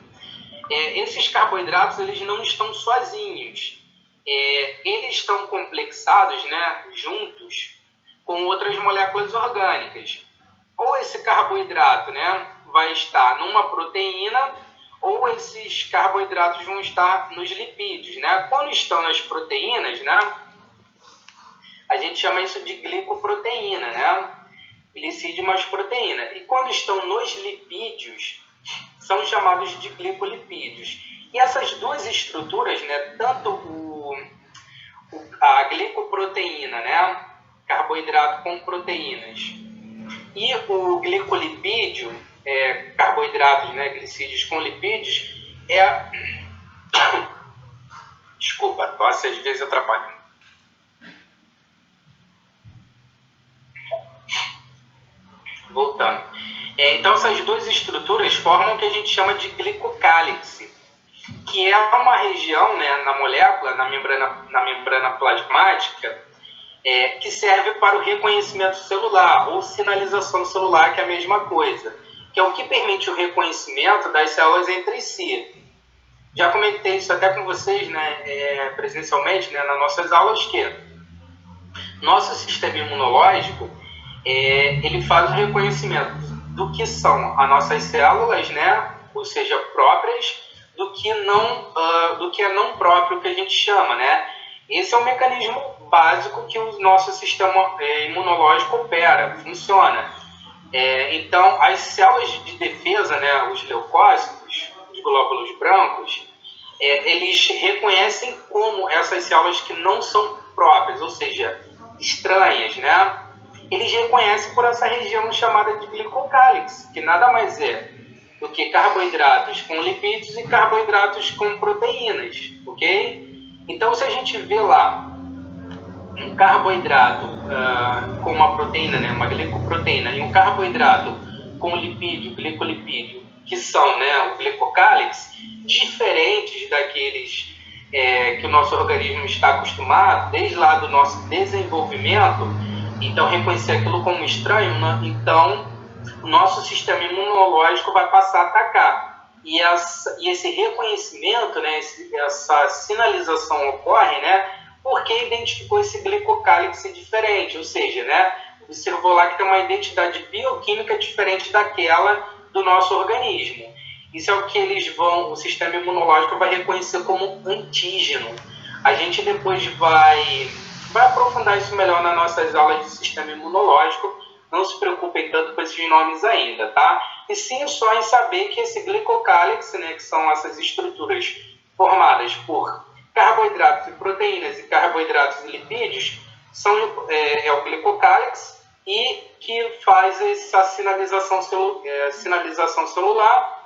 Esses carboidratos, eles não estão sozinhos. Eles estão complexados, né, juntos com outras moléculas orgânicas. Ou esse carboidrato, né, vai estar numa proteína, ou esses carboidratos vão estar nos lipídios, né? Quando estão nas proteínas, né, a gente chama isso de glicoproteína, né? Glicídio mais proteína. E quando estão nos lipídios, são chamados de glicolipídios. E essas duas estruturas, né, tanto a glicoproteína, né, carboidrato com proteínas, e o glicolipídio, carboidratos, né, glicídios com lipídios, desculpa, tosse às vezes atrapalha. Voltando. Então, essas duas estruturas formam o que a gente chama de glicocálix, que é uma região, né, na molécula, na membrana plasmática, que serve para o reconhecimento celular, ou sinalização celular, que é a mesma coisa, que é o que permite o reconhecimento das células entre si. Já comentei isso até com vocês, né, presencialmente, né, nas nossas aulas, que nosso sistema imunológico, ele faz o reconhecimento do que são as nossas células, né, ou seja, próprias, do que é não próprio, que a gente chama, né? Esse é o mecanismo básico que o nosso sistema imunológico opera, funciona. Então, as células de defesa, né, os leucócitos, os glóbulos brancos, eles reconhecem como essas células que não são próprias, ou seja, estranhas, né? Eles reconhecem por essa região chamada de glicocálix, que nada mais é do que carboidratos com lipídios e carboidratos com proteínas, ok? Então, se a gente vê lá um carboidrato com uma proteína, né, uma glicoproteína, e um carboidrato com lipídio, glicolipídio, que são, né, o glicocálix, diferentes daqueles que o nosso organismo está acostumado, desde lá do nosso desenvolvimento, então reconhecer aquilo como estranho, né? Então o nosso sistema imunológico vai passar a atacar. E esse reconhecimento, né, essa sinalização ocorre, né, porque identificou esse glicocálix diferente, ou seja, né, observou lá que tem uma identidade bioquímica diferente daquela do nosso organismo. Isso é o que o sistema imunológico vai reconhecer como antígeno. A gente depois vai aprofundar isso melhor nas nossas aulas de sistema imunológico. Não se preocupem tanto com esses nomes ainda, tá? E sim só em saber que esse glicocálix, né, que são essas estruturas formadas por carboidratos e proteínas e carboidratos e lipídios, é o glicocálix, e que faz essa sinalização celular,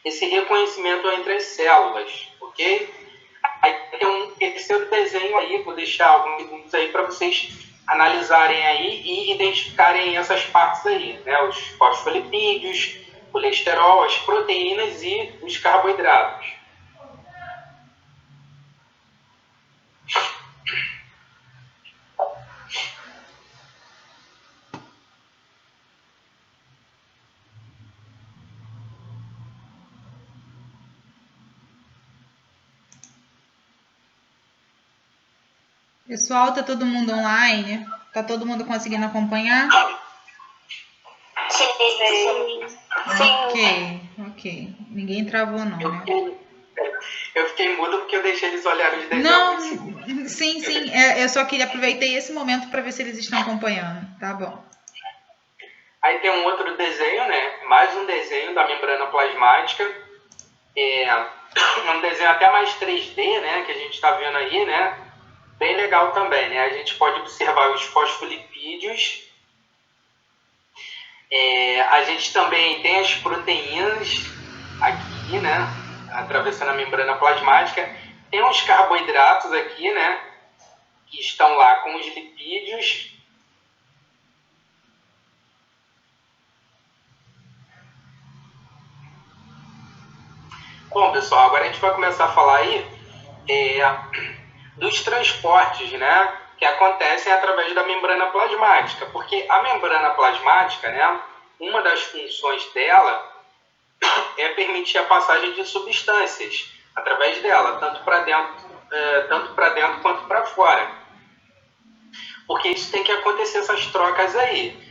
esse reconhecimento entre as células, ok? Aí tem um terceiro desenho aí, vou deixar alguns segundos aí para vocês analisarem aí e identificarem essas partes aí, né? Os fosfolipídios, colesterol, as proteínas e os carboidratos. Pessoal, tá todo mundo online? Tá todo mundo conseguindo acompanhar? Sim. Ok. Ninguém travou não, né? Eu fiquei mudo porque eu deixei eles olharem os desenhos. Não, sim. Eu só queria aproveitar esse momento para ver se eles estão acompanhando. Tá bom. Aí tem um outro desenho, né? Mais um desenho da membrana plasmática. Um desenho até mais 3D, né? Que a gente está vendo aí, né? Bem legal também, né? A gente pode observar os fosfolipídios. A gente também tem as proteínas aqui, né? Atravessando a membrana plasmática. Tem os carboidratos aqui, né? Que estão lá com os lipídios. Bom, pessoal, agora a gente vai começar a falar aí dos transportes, né, que acontecem através da membrana plasmática, porque a membrana plasmática, né, uma das funções dela é permitir a passagem de substâncias através dela, tanto para dentro quanto para fora, porque isso tem que acontecer, essas trocas aí.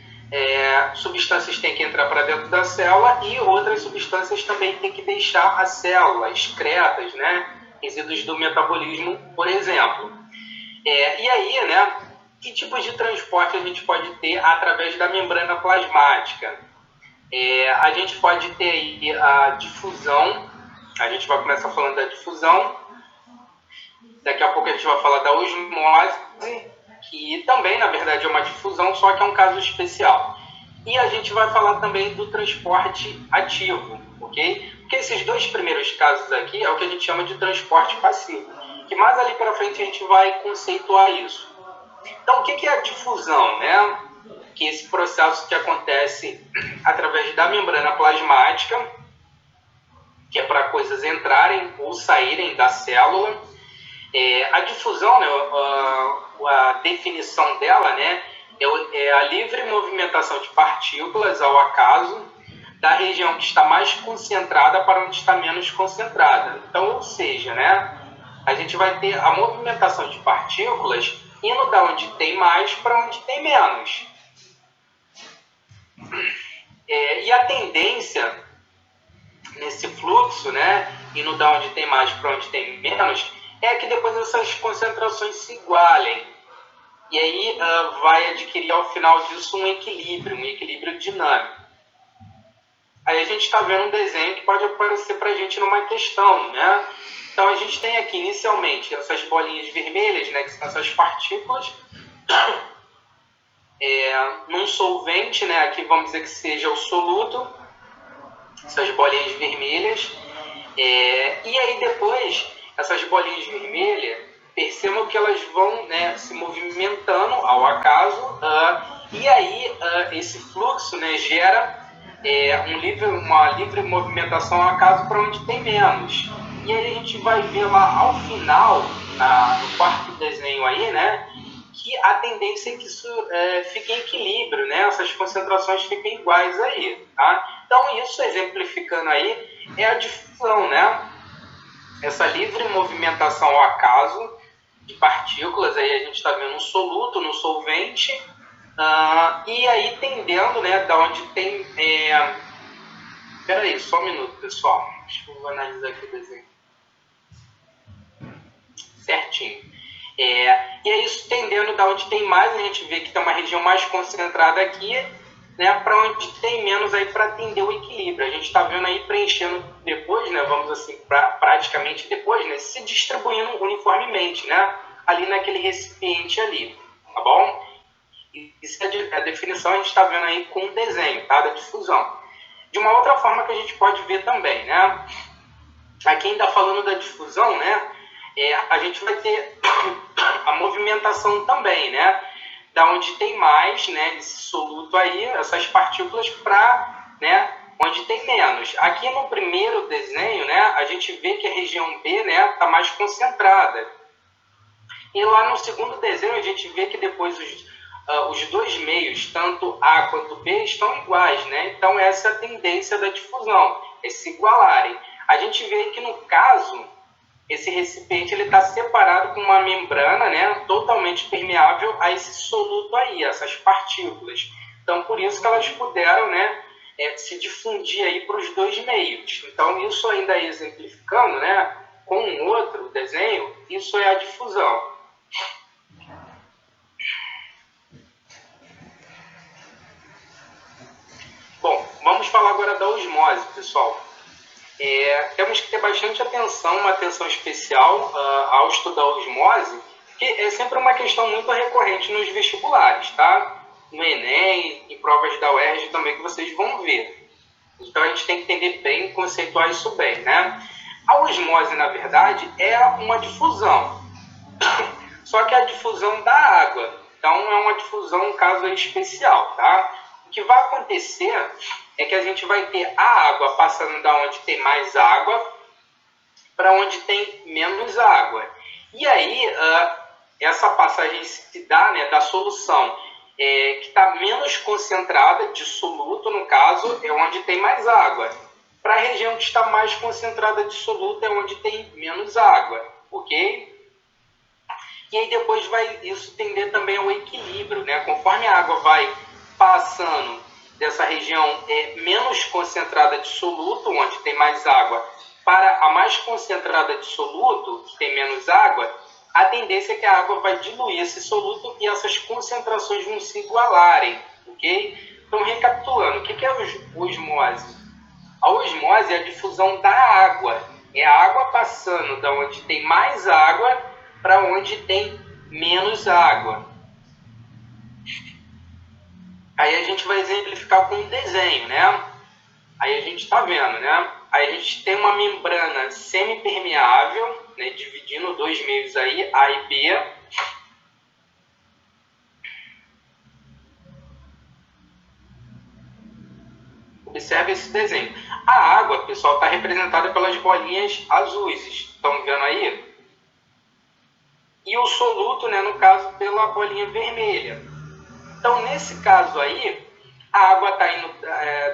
Substâncias têm que entrar para dentro da célula e outras substâncias também têm que deixar a célula, excretas, né? Resíduos do metabolismo, por exemplo. E aí, né, que tipos de transporte a gente pode ter através da membrana plasmática? A gente pode ter aí a difusão, a gente vai começar falando da difusão, daqui a pouco a gente vai falar da osmose, que também, na verdade, é uma difusão, só que é um caso especial. E a gente vai falar também do transporte ativo, ok? Porque esses dois primeiros casos aqui é o que a gente chama de transporte passivo, que mais ali para frente a gente vai conceituar isso. Então, o que é a difusão, né? Que é esse processo que acontece através da membrana plasmática, que é para coisas entrarem ou saírem da célula. A difusão, né, a definição dela, né, é a livre movimentação de partículas ao acaso da região que está mais concentrada para onde está menos concentrada. Então, ou seja, né, a gente vai ter a movimentação de partículas indo da onde tem mais para onde tem menos. E a tendência nesse fluxo, né, indo da onde tem mais para onde tem menos, é que depois essas concentrações se igualem. E aí vai adquirir ao final disso um equilíbrio dinâmico. Aí a gente está vendo um desenho que pode aparecer para a gente numa questão, né? Então a gente tem aqui inicialmente essas bolinhas vermelhas, né, que são essas partículas, num solvente, né, aqui vamos dizer que seja o soluto, essas bolinhas vermelhas, e aí depois essas bolinhas vermelhas, percebam que elas vão, né, se movimentando ao acaso, e aí esse fluxo, né, gera uma livre movimentação ao acaso para onde tem menos. E aí a gente vai ver lá ao final, no quarto desenho aí, né, que a tendência é que isso fique em equilíbrio, né, essas concentrações fiquem iguais aí, tá? Então isso, exemplificando aí, é a difusão, né? Essa livre movimentação ao acaso de partículas, aí a gente está vendo um soluto no solvente, e aí tendendo, né, da onde tem... Espera aí, só um minuto, pessoal. Deixa eu analisar aqui o desenho. Certinho. E é isso tendendo da onde tem mais, a gente vê que tem uma região mais concentrada aqui, né, para onde tem menos aí para atender o equilíbrio. A gente está vendo aí preenchendo depois, né, vamos assim, praticamente depois, né, se distribuindo uniformemente, né, ali naquele recipiente ali, tá bom? Isso é a definição, a gente está vendo aí com o desenho, tá, da difusão. De uma outra forma que a gente pode ver também, né, aqui ainda falando da difusão, né, a gente vai ter a movimentação também, né, da onde tem mais, né, esse soluto aí, essas partículas, para, né, onde tem menos. Aqui no primeiro desenho, né, a gente vê que a região B, né, está mais concentrada. E lá no segundo desenho a gente vê que depois os dois meios, tanto A quanto B, estão iguais, né? Então essa é a tendência da difusão, é se igualarem. A gente vê que no caso, esse recipiente está separado com uma membrana, né, totalmente permeável a esse soluto aí, essas partículas. Então por isso que elas puderam, né, se difundir aí para os dois meios. Então isso ainda exemplificando, né, com um outro desenho, isso é a difusão. Bom, vamos falar agora da osmose, pessoal. Temos que ter bastante atenção, uma atenção especial ao estudar a osmose, que é sempre uma questão muito recorrente nos vestibulares, tá? No Enem, em provas da UERJ também, que vocês vão ver. Então a gente tem que entender bem, conceituar isso bem, né? A osmose, na verdade, é uma difusão, só que é a difusão da água. Então é uma difusão, um caso especial, tá? O que vai acontecer é que a gente vai ter a água passando da onde tem mais água para onde tem menos água. E aí, essa passagem se dá, né, da solução que está menos concentrada, de soluto, no caso, é onde tem mais água. Para a região que está mais concentrada de soluto é onde tem menos água, ok? E aí depois vai isso tender também ao equilíbrio, né? Conforme a água vai passando dessa região menos concentrada de soluto, onde tem mais água, para a mais concentrada de soluto, que tem menos água, a tendência é que a água vai diluir esse soluto e essas concentrações vão se igualarem, ok? Então, recapitulando, o que é osmose? A osmose é a difusão da água. É a água passando da onde tem mais água para onde tem menos água. Aí a gente vai exemplificar com um desenho, né? Aí a gente está vendo, né? Aí a gente tem uma membrana semipermeável, né, dividindo dois meios aí, A e B. Observe esse desenho. A água, pessoal, está representada pelas bolinhas azuis. Estão vendo aí? E o soluto, né, no caso, pela bolinha vermelha. Então, nesse caso aí, a água está indo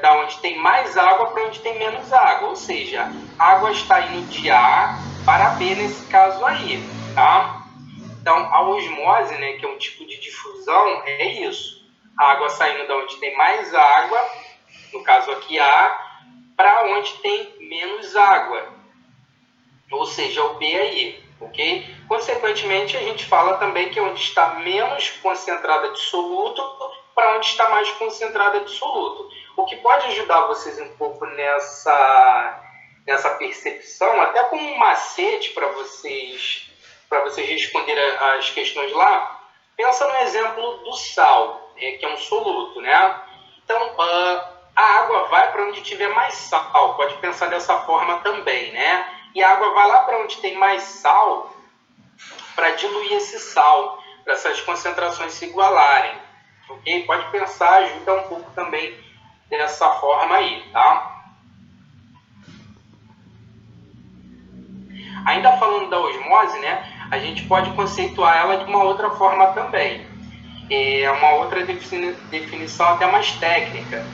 da onde tem mais água para onde tem menos água. Ou seja, a água está indo de A para B nesse caso aí, tá? Então, a osmose, né, que é um tipo de difusão, é isso. A água saindo da onde tem mais água, no caso aqui A, para onde tem menos água. Ou seja, o B aí. ok? Consequentemente, a gente fala também que onde está menos concentrada de soluto para onde está mais concentrada de soluto. O que pode ajudar vocês um pouco nessa percepção, até como um macete para vocês responderem as questões lá, pensa no exemplo do sal, que é um soluto, né? Então, a água vai para onde tiver mais sal, pode pensar dessa forma também, né? E a água vai lá para onde tem mais sal para diluir esse sal, para essas concentrações se igualarem, ok? Pode pensar, ajuda um pouco também dessa forma aí, tá? Ainda falando da osmose, né, a gente pode conceituar ela de uma outra forma também. É uma outra definição até mais técnica.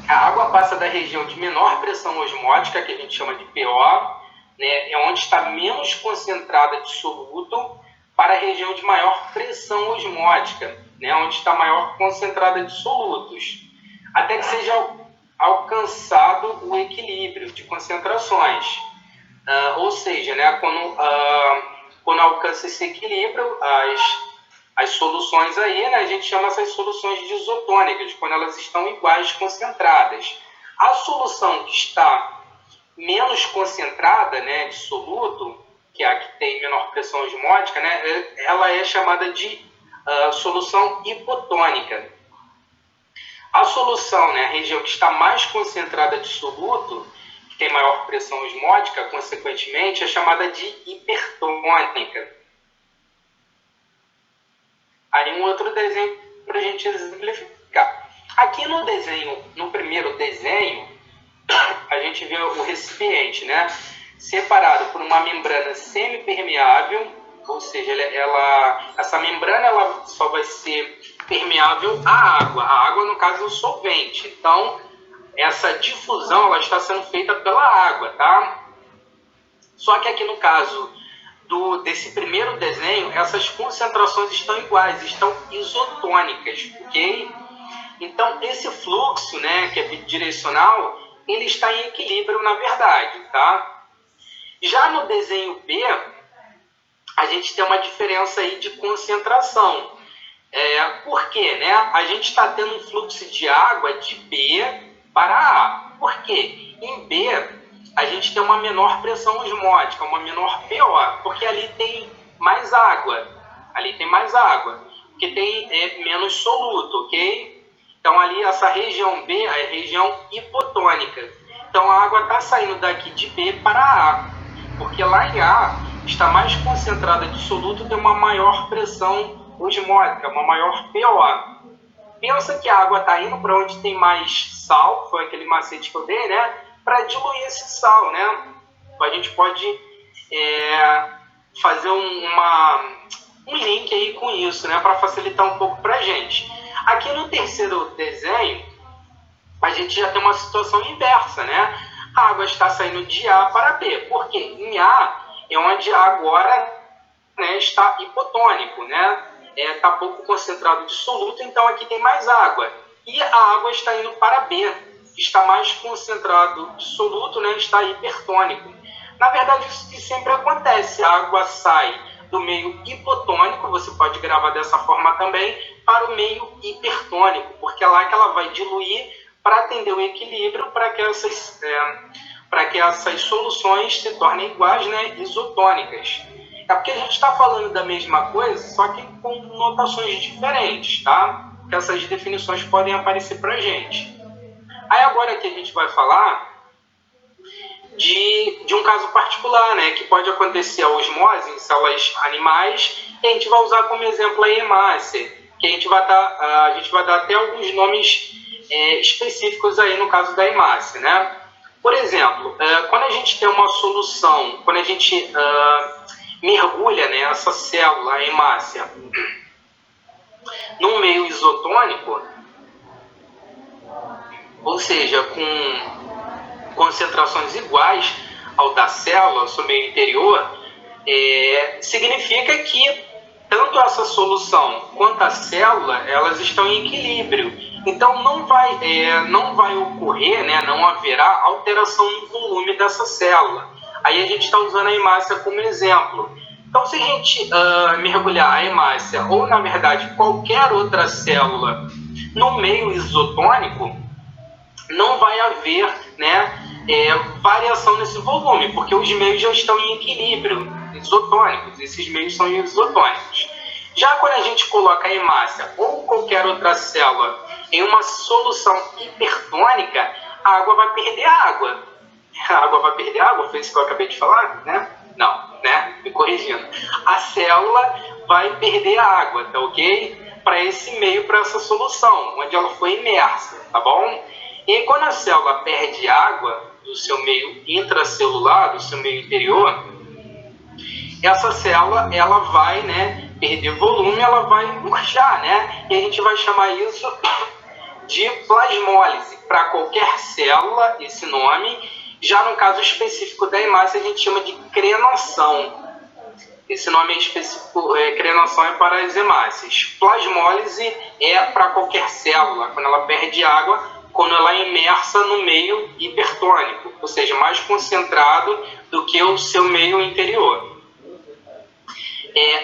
A água passa da região de menor pressão osmótica, que a gente chama de PO, né, é onde está menos concentrada de soluto, para a região de maior pressão osmótica, né, onde está maior concentrada de solutos, até que seja alcançado o equilíbrio de concentrações. Ou seja, né, quando alcança esse equilíbrio, as soluções aí, né, a gente chama essas soluções de isotônicas, quando elas estão iguais concentradas. A solução que está menos concentrada, né, de soluto, que é a que tem menor pressão osmótica, né, ela é chamada de solução hipotônica. A solução, né, a região que está mais concentrada de soluto, que tem maior pressão osmótica, consequentemente, é chamada de hipertônica. Aí um outro desenho para a gente exemplificar. Aqui no primeiro desenho, a gente vê o recipiente, né, separado por uma membrana semipermeável, ou seja, essa membrana ela só vai ser permeável à água. A água, no caso, é o solvente. Então, essa difusão ela está sendo feita pela água, tá? Só que aqui no caso desse primeiro desenho, essas concentrações estão iguais, estão isotônicas, ok? Então, esse fluxo, né, que é bidirecional, ele está em equilíbrio na verdade, tá? Já no desenho B, a gente tem uma diferença aí de concentração. Por quê, né? A gente está tendo um fluxo de água de B para A. Por quê? Em B, a gente tem uma menor pressão osmótica, uma menor PO, porque ali tem mais água. Ali tem mais água, porque tem menos soluto, ok? Então, ali, essa região B é a região hipotônica. Então, a água está saindo daqui de B para A, porque lá em A está mais concentrada de soluto, tem uma maior pressão osmótica, uma maior PO. Pensa que a água está indo para onde tem mais sal, foi aquele macete que eu dei, né? Para diluir esse sal, né? A gente pode fazer um link aí com isso, né? Para facilitar um pouco para a gente. Aqui no terceiro desenho, a gente já tem uma situação inversa, né? A água está saindo de A para B. Por quê? Em A é onde agora, né, está hipotônico, né? Está pouco concentrado de soluto, então aqui tem mais água. E a água está indo para B, está mais concentrado de soluto, né? Está hipertônico. Na verdade, isso que sempre acontece. A água sai do meio hipotônico, você pode gravar dessa forma também, para o meio hipertônico, porque é lá que ela vai diluir para atender o equilíbrio, para que essas soluções se tornem iguais, né, isotônicas. É porque a gente está falando da mesma coisa, só que com notações diferentes, tá? Que essas definições podem aparecer para a gente. Aí agora aqui a gente vai falar de um caso particular, né, que pode acontecer a osmose em células animais, e a gente vai usar como exemplo a hemácia, que a gente vai dar até alguns nomes específicos aí no caso da hemácia, né? Por exemplo, quando a gente tem uma solução, quando a gente mergulha, né, essa célula, a hemácia, num meio isotônico, ou seja, com concentrações iguais ao da célula, seu meio interior, significa que tanto essa solução quanto a célula, elas estão em equilíbrio. Então, não vai ocorrer, né, não haverá alteração no volume dessa célula. Aí a gente está usando a hemácia como exemplo. Então, se a gente mergulhar a hemácia, ou na verdade qualquer outra célula, no meio isotônico, não vai haver, né, variação nesse volume, porque os meios já estão em equilíbrio, isotônicos, esses meios são isotônicos. Já quando a gente coloca a hemácia ou qualquer outra célula em uma solução hipertônica, a água vai perder água. A água vai perder água? Foi isso que eu acabei de falar, né? Não, né? Me corrigindo. A célula vai perder a água, tá ok? Para esse meio, para essa solução, onde ela foi imersa, tá bom? E quando a célula perde água do seu meio intracelular, do seu meio interior, essa célula, ela vai, né, perder volume, ela vai murchar, né? E a gente vai chamar isso de plasmólise. Para qualquer célula, esse nome. Já no caso específico da hemácia, a gente chama de crenação. Esse nome específico, crenação, é para as hemácias. Plasmólise é para qualquer célula, quando ela perde água, quando ela é imersa no meio hipertônico, ou seja, mais concentrado do que o seu meio interior.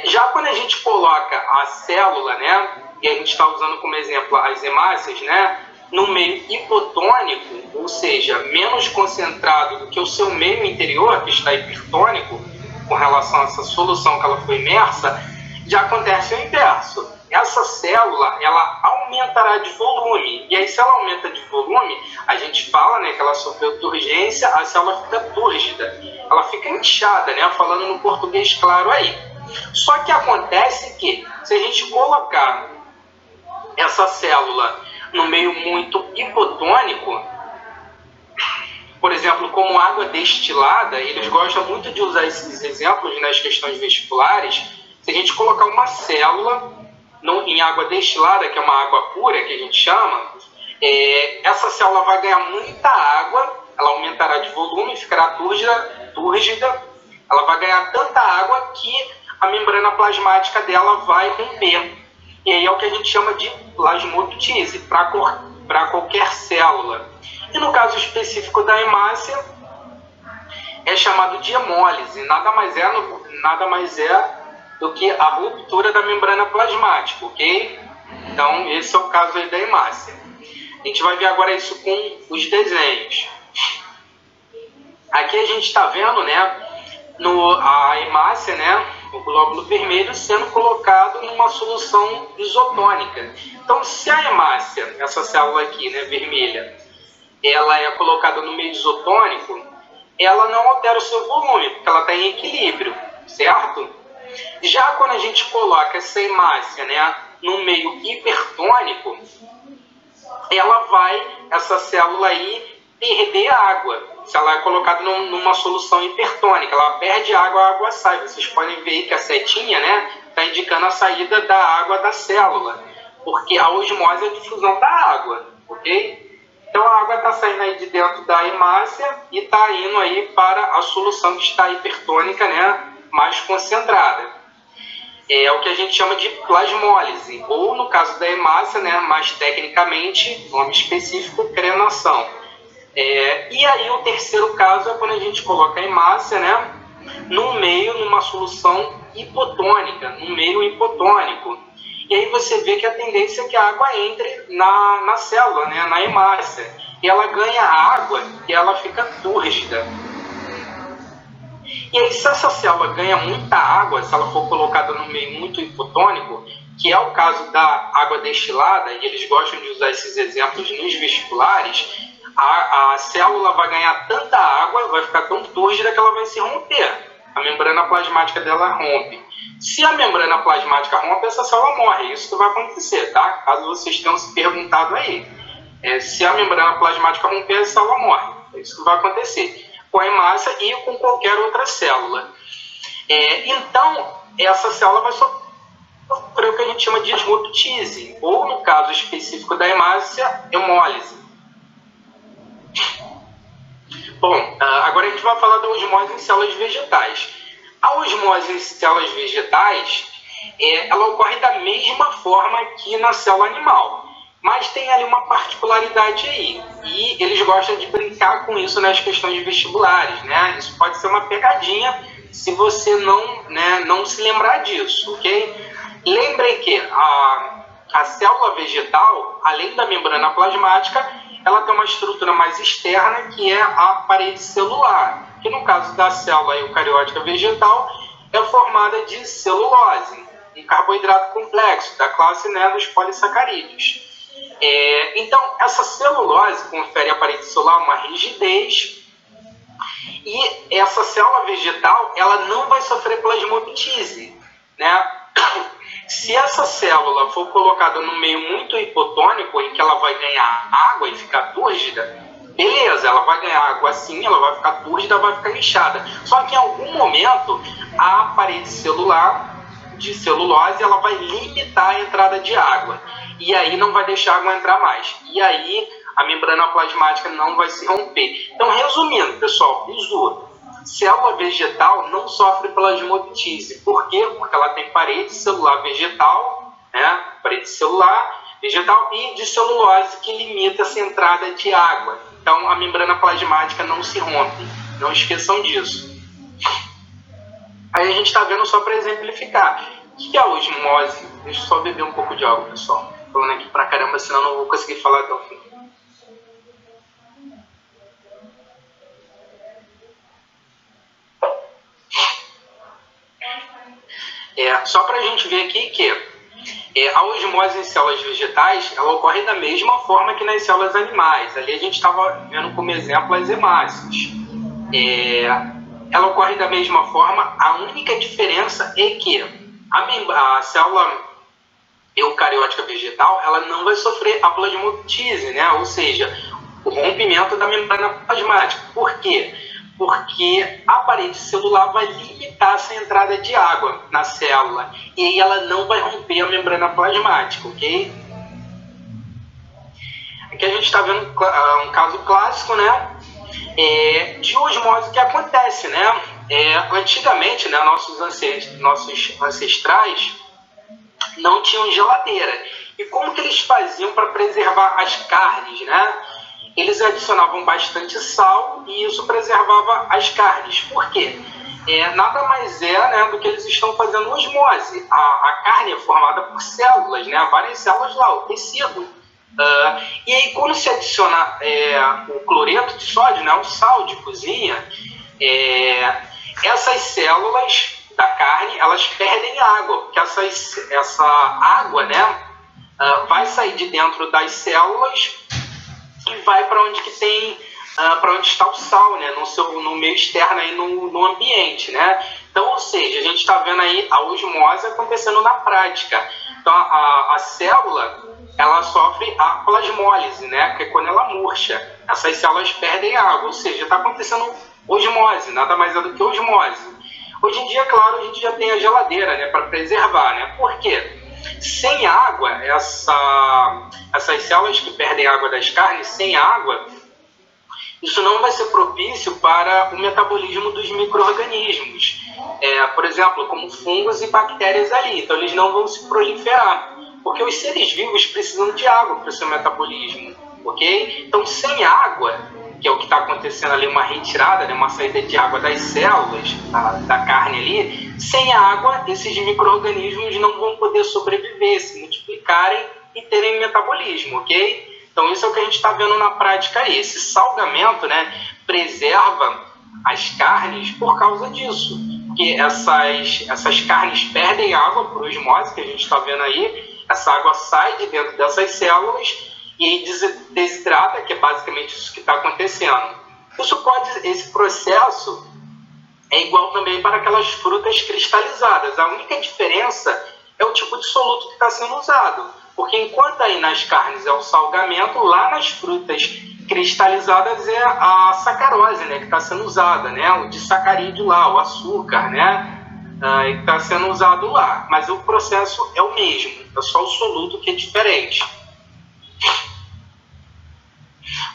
Já quando a gente coloca a célula, né, e a gente está usando como exemplo as hemácias, né, no meio hipotônico, ou seja, menos concentrado do que o seu meio interior, que está hipertônico, com relação a essa solução que ela foi imersa, já acontece o inverso. Essa célula, ela aumentará de volume. E aí, se ela aumenta de volume, a gente fala, né, que ela sofreu turgência, a célula fica túrgida. Ela fica inchada, né, falando no português claro aí. Só que acontece que, se a gente colocar essa célula no meio muito hipotônico, por exemplo, como água destilada, eles gostam muito de usar esses exemplos nas questões vestibulares. Se a gente colocar uma célula em água destilada, que é uma água pura, que a gente chama, essa célula vai ganhar muita água, ela aumentará de volume, ficará túrgida, ela vai ganhar tanta água que a membrana plasmática dela vai romper. E aí é o que a gente chama de plasmotise, para qualquer célula. E no caso específico da hemácia, é chamado de hemólise. Nada mais é do que a ruptura da membrana plasmática, ok? Então, esse é o caso aí da hemácia. A gente vai ver agora isso com os desenhos. Aqui a gente está vendo, né, a hemácia, né, o glóbulo vermelho, sendo colocado numa solução isotônica. Então, se a hemácia, essa célula aqui, né, vermelha, ela é colocada no meio isotônico, ela não altera o seu volume, porque ela está em equilíbrio, certo? Já quando a gente coloca essa hemácia, né, no meio hipertônico, essa célula aí, perder água. Se ela é colocada numa solução hipertônica, ela perde água, a água sai. Vocês podem ver que a setinha, né, está indicando a saída da água da célula, porque a osmose é a difusão da água, ok? Então a água está saindo aí de dentro da hemácia e está indo aí para a solução que está hipertônica, né, mais concentrada. É o que a gente chama de plasmólise, ou no caso da hemácia, né, mais tecnicamente, nome específico, crenação. E aí o terceiro caso é quando a gente coloca a hemácia, né, numa solução hipotônica, no meio hipotônico. E aí você vê que a tendência é que a água entre na célula, né, na hemácia. E ela ganha água e ela fica túrgida. E aí, se essa célula ganha muita água, se ela for colocada no meio muito hipotônico, que é o caso da água destilada, e eles gostam de usar esses exemplos nos vestibulares, a célula vai ganhar tanta água, vai ficar tão túrgida que ela vai se romper. A membrana plasmática dela rompe. Se a membrana plasmática rompe, essa célula morre. É isso que vai acontecer, tá? Caso vocês tenham se perguntado aí. Se a membrana plasmática romper, a célula morre. É isso que vai acontecer com a hemácia e com qualquer outra célula. Então, essa célula vai sofrer o que a gente chama de osmotise, ou no caso específico da hemácia, hemólise. Bom, agora a gente vai falar da osmose em células vegetais. A osmose em células vegetais, ela ocorre da mesma forma que na célula animal. Mas tem ali uma particularidade aí, e eles gostam de brincar com isso nas questões vestibulares, né? Isso pode ser uma pegadinha se você não se lembrar disso, ok? Lembrem que a célula vegetal, além da membrana plasmática, ela tem uma estrutura mais externa, que é a parede celular, que no caso da célula eucariótica vegetal é formada de celulose, um carboidrato complexo da classe dos polissacarídeos. Então, essa celulose confere à parede celular uma rigidez, e essa célula vegetal ela não vai sofrer plasmoptise, né? Se essa célula for colocada num meio muito hipotônico, em que ela vai ganhar água e ficar túrgida, beleza, ela vai ganhar água sim, ela vai ficar túrgida, vai ficar inchada. Só que em algum momento, a parede celular de celulose ela vai limitar a entrada de água. E aí não vai deixar a água entrar mais. E aí a membrana plasmática não vai se romper. Então, resumindo, pessoal, bizu, célula vegetal não sofre plasmoptise. Por quê? Porque ela tem parede celular vegetal, né? Parede celular vegetal e de celulose que limita essa entrada de água. Então, a membrana plasmática não se rompe. Não esqueçam disso. Aí a gente está vendo só para exemplificar. O que é a osmose? Deixa eu só beber um pouco de água, pessoal. Falando aqui pra caramba, senão não vou conseguir falar até o fim. Só para a gente ver aqui que a osmose em células vegetais ela ocorre da mesma forma que nas células animais. Ali a gente estava vendo como exemplo as hemácias. Ela ocorre da mesma forma, a única diferença é que a célula eucariótica vegetal ela não vai sofrer a plasmoptise, né? Ou seja, o rompimento da membrana plasmática. Por quê? Porque a parede celular vai limitar essa entrada de água na célula e aí ela não vai romper a membrana plasmática, ok? Aqui a gente está vendo um caso clássico, né? De osmose que acontece, né? Antigamente, né, nossos ancestrais não tinham geladeira. E como que eles faziam para preservar as carnes, né? Eles adicionavam bastante sal e isso preservava as carnes. Por quê? Nada mais né, do que eles estão fazendo osmose. A carne é formada por células, né? Várias células lá, o tecido. E aí quando se adiciona o cloreto de sódio, né, o sal de cozinha, essas células da carne, elas perdem água, porque essa água, né, vai sair de dentro das células e vai para onde que tem, para onde está o sal, né, no meio externo aí no ambiente, né? Então, ou seja, a gente está vendo aí a osmose acontecendo na prática. Então, a célula ela sofre a plasmólise, né, que é quando ela murcha. Essas células perdem água, ou seja, está acontecendo osmose, nada mais é do que osmose. Hoje em dia, claro, a gente já tem a geladeira, né, para preservar, né? Por quê? Sem água, essas células que perdem água das carnes, sem água, isso não vai ser propício para o metabolismo dos micro-organismos. Por exemplo, como fungos e bactérias ali. Então, eles não vão se proliferar, porque os seres vivos precisam de água para o seu metabolismo, ok? Então, sem água, que é o que está acontecendo ali, uma retirada, né, uma saída de água das células da carne ali, sem água, esses micro-organismos não vão poder sobreviver, se multiplicarem e terem metabolismo, ok? Então, isso é o que a gente está vendo na prática aí. Esse salgamento, né, preserva as carnes por causa disso, porque essas carnes perdem água por osmose, que a gente está vendo aí, essa água sai de dentro dessas células e desidrata, que é basicamente isso que está acontecendo. Esse processo é igual também para aquelas frutas cristalizadas. A única diferença é o tipo de soluto que está sendo usado. Porque enquanto aí nas carnes é o salgamento, lá nas frutas cristalizadas é a sacarose, né, que está sendo usada, né, o disacarídeo lá, o açúcar, né, que está sendo usado lá. Mas o processo é o mesmo, é só o soluto que é diferente.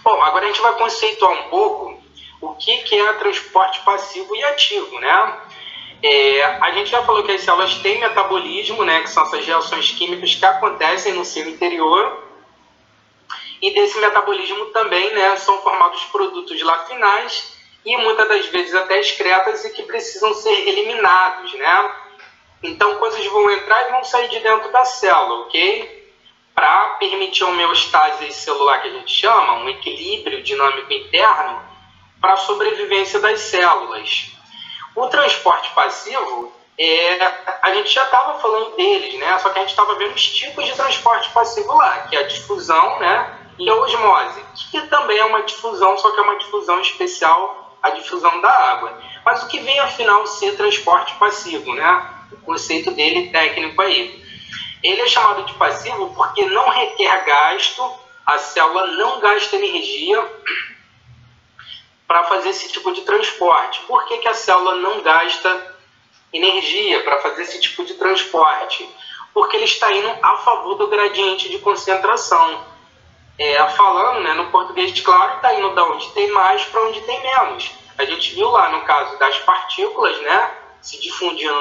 Bom, agora a gente vai conceituar um pouco o que é transporte passivo e ativo, né? A gente já falou que as células têm metabolismo, né, que são essas reações químicas que acontecem no seu interior, e desse metabolismo também, né, são formados produtos lá finais e muitas das vezes até excretas e que precisam ser eliminados, né? Então, coisas vão entrar e vão sair de dentro da célula, ok? Para permitir a homeostase celular, que a gente chama, um equilíbrio dinâmico interno, para a sobrevivência das células. O transporte passivo, a gente já estava falando deles, né? Só que a gente estava vendo os tipos de transporte passivo lá, que é a difusão, né? E a osmose, que também é uma difusão, só que é uma difusão especial, a difusão da água. Mas o que vem, afinal, ser transporte passivo, né? O conceito dele técnico aí. Ele é chamado de passivo porque não requer gasto, a célula não gasta energia para fazer esse tipo de transporte. Por que a célula não gasta energia para fazer esse tipo de transporte? Porque ele está indo a favor do gradiente de concentração. Falando, né, no português claro, está indo da onde tem mais para onde tem menos. A gente viu lá no caso das partículas, né, se difundindo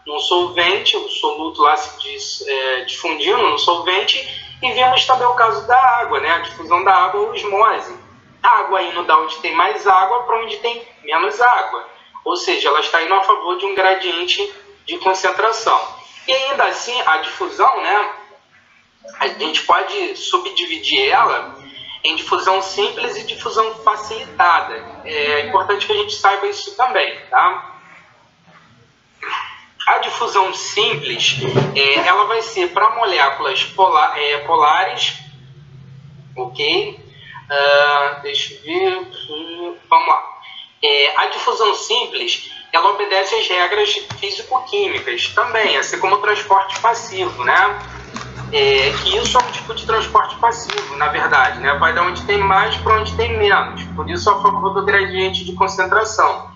num solvente, o soluto lá se difundindo no solvente, e vimos também o caso da água, né, a difusão da água ou osmose. A água indo da onde tem mais água para onde tem menos água. Ou seja, ela está indo a favor de um gradiente de concentração. E ainda assim, a difusão, né, a gente pode subdividir ela em difusão simples e difusão facilitada. É importante que a gente saiba isso também, tá? A difusão simples, ela vai ser para moléculas polares, ok? Deixa eu ver, vamos lá. A difusão simples, ela obedece às regras físico-químicas também, assim como o transporte passivo, né? Que isso é um tipo de transporte passivo, na verdade, né? Vai de onde tem mais para onde tem menos, por isso a favor do gradiente de concentração.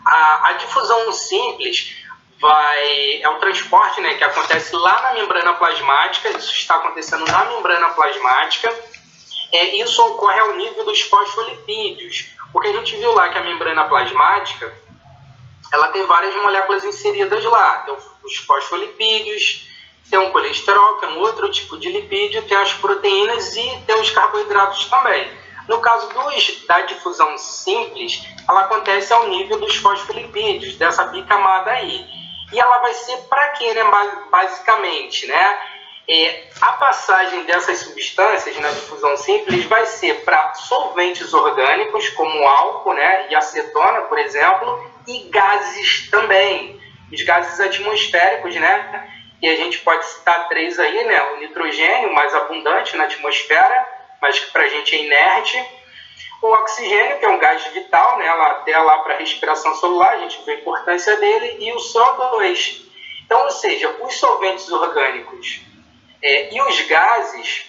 A difusão simples é o transporte, né, que acontece lá na membrana plasmática, isso está acontecendo na membrana plasmática, isso ocorre ao nível dos fosfolipídios, porque a gente viu lá que a membrana plasmática, ela tem várias moléculas inseridas lá, tem os fosfolipídios, tem um colesterol, que é um outro tipo de lipídio, tem as proteínas e tem os carboidratos também. No caso da difusão simples, ela acontece ao nível dos fosfolipídios, dessa bicamada aí. E ela vai ser para quê, né, basicamente, né? A passagem dessas substâncias na difusão simples vai ser para solventes orgânicos, como álcool, né, e acetona, por exemplo, e gases também. Os gases atmosféricos, né? E a gente pode citar 3 aí, né? O nitrogênio, mais abundante na atmosfera, mas que para a gente é inerte. O oxigênio, que é um gás vital, né? Até lá para a respiração celular, a gente vê a importância dele. E o CO2. Então, ou seja, os solventes orgânicos e os gases,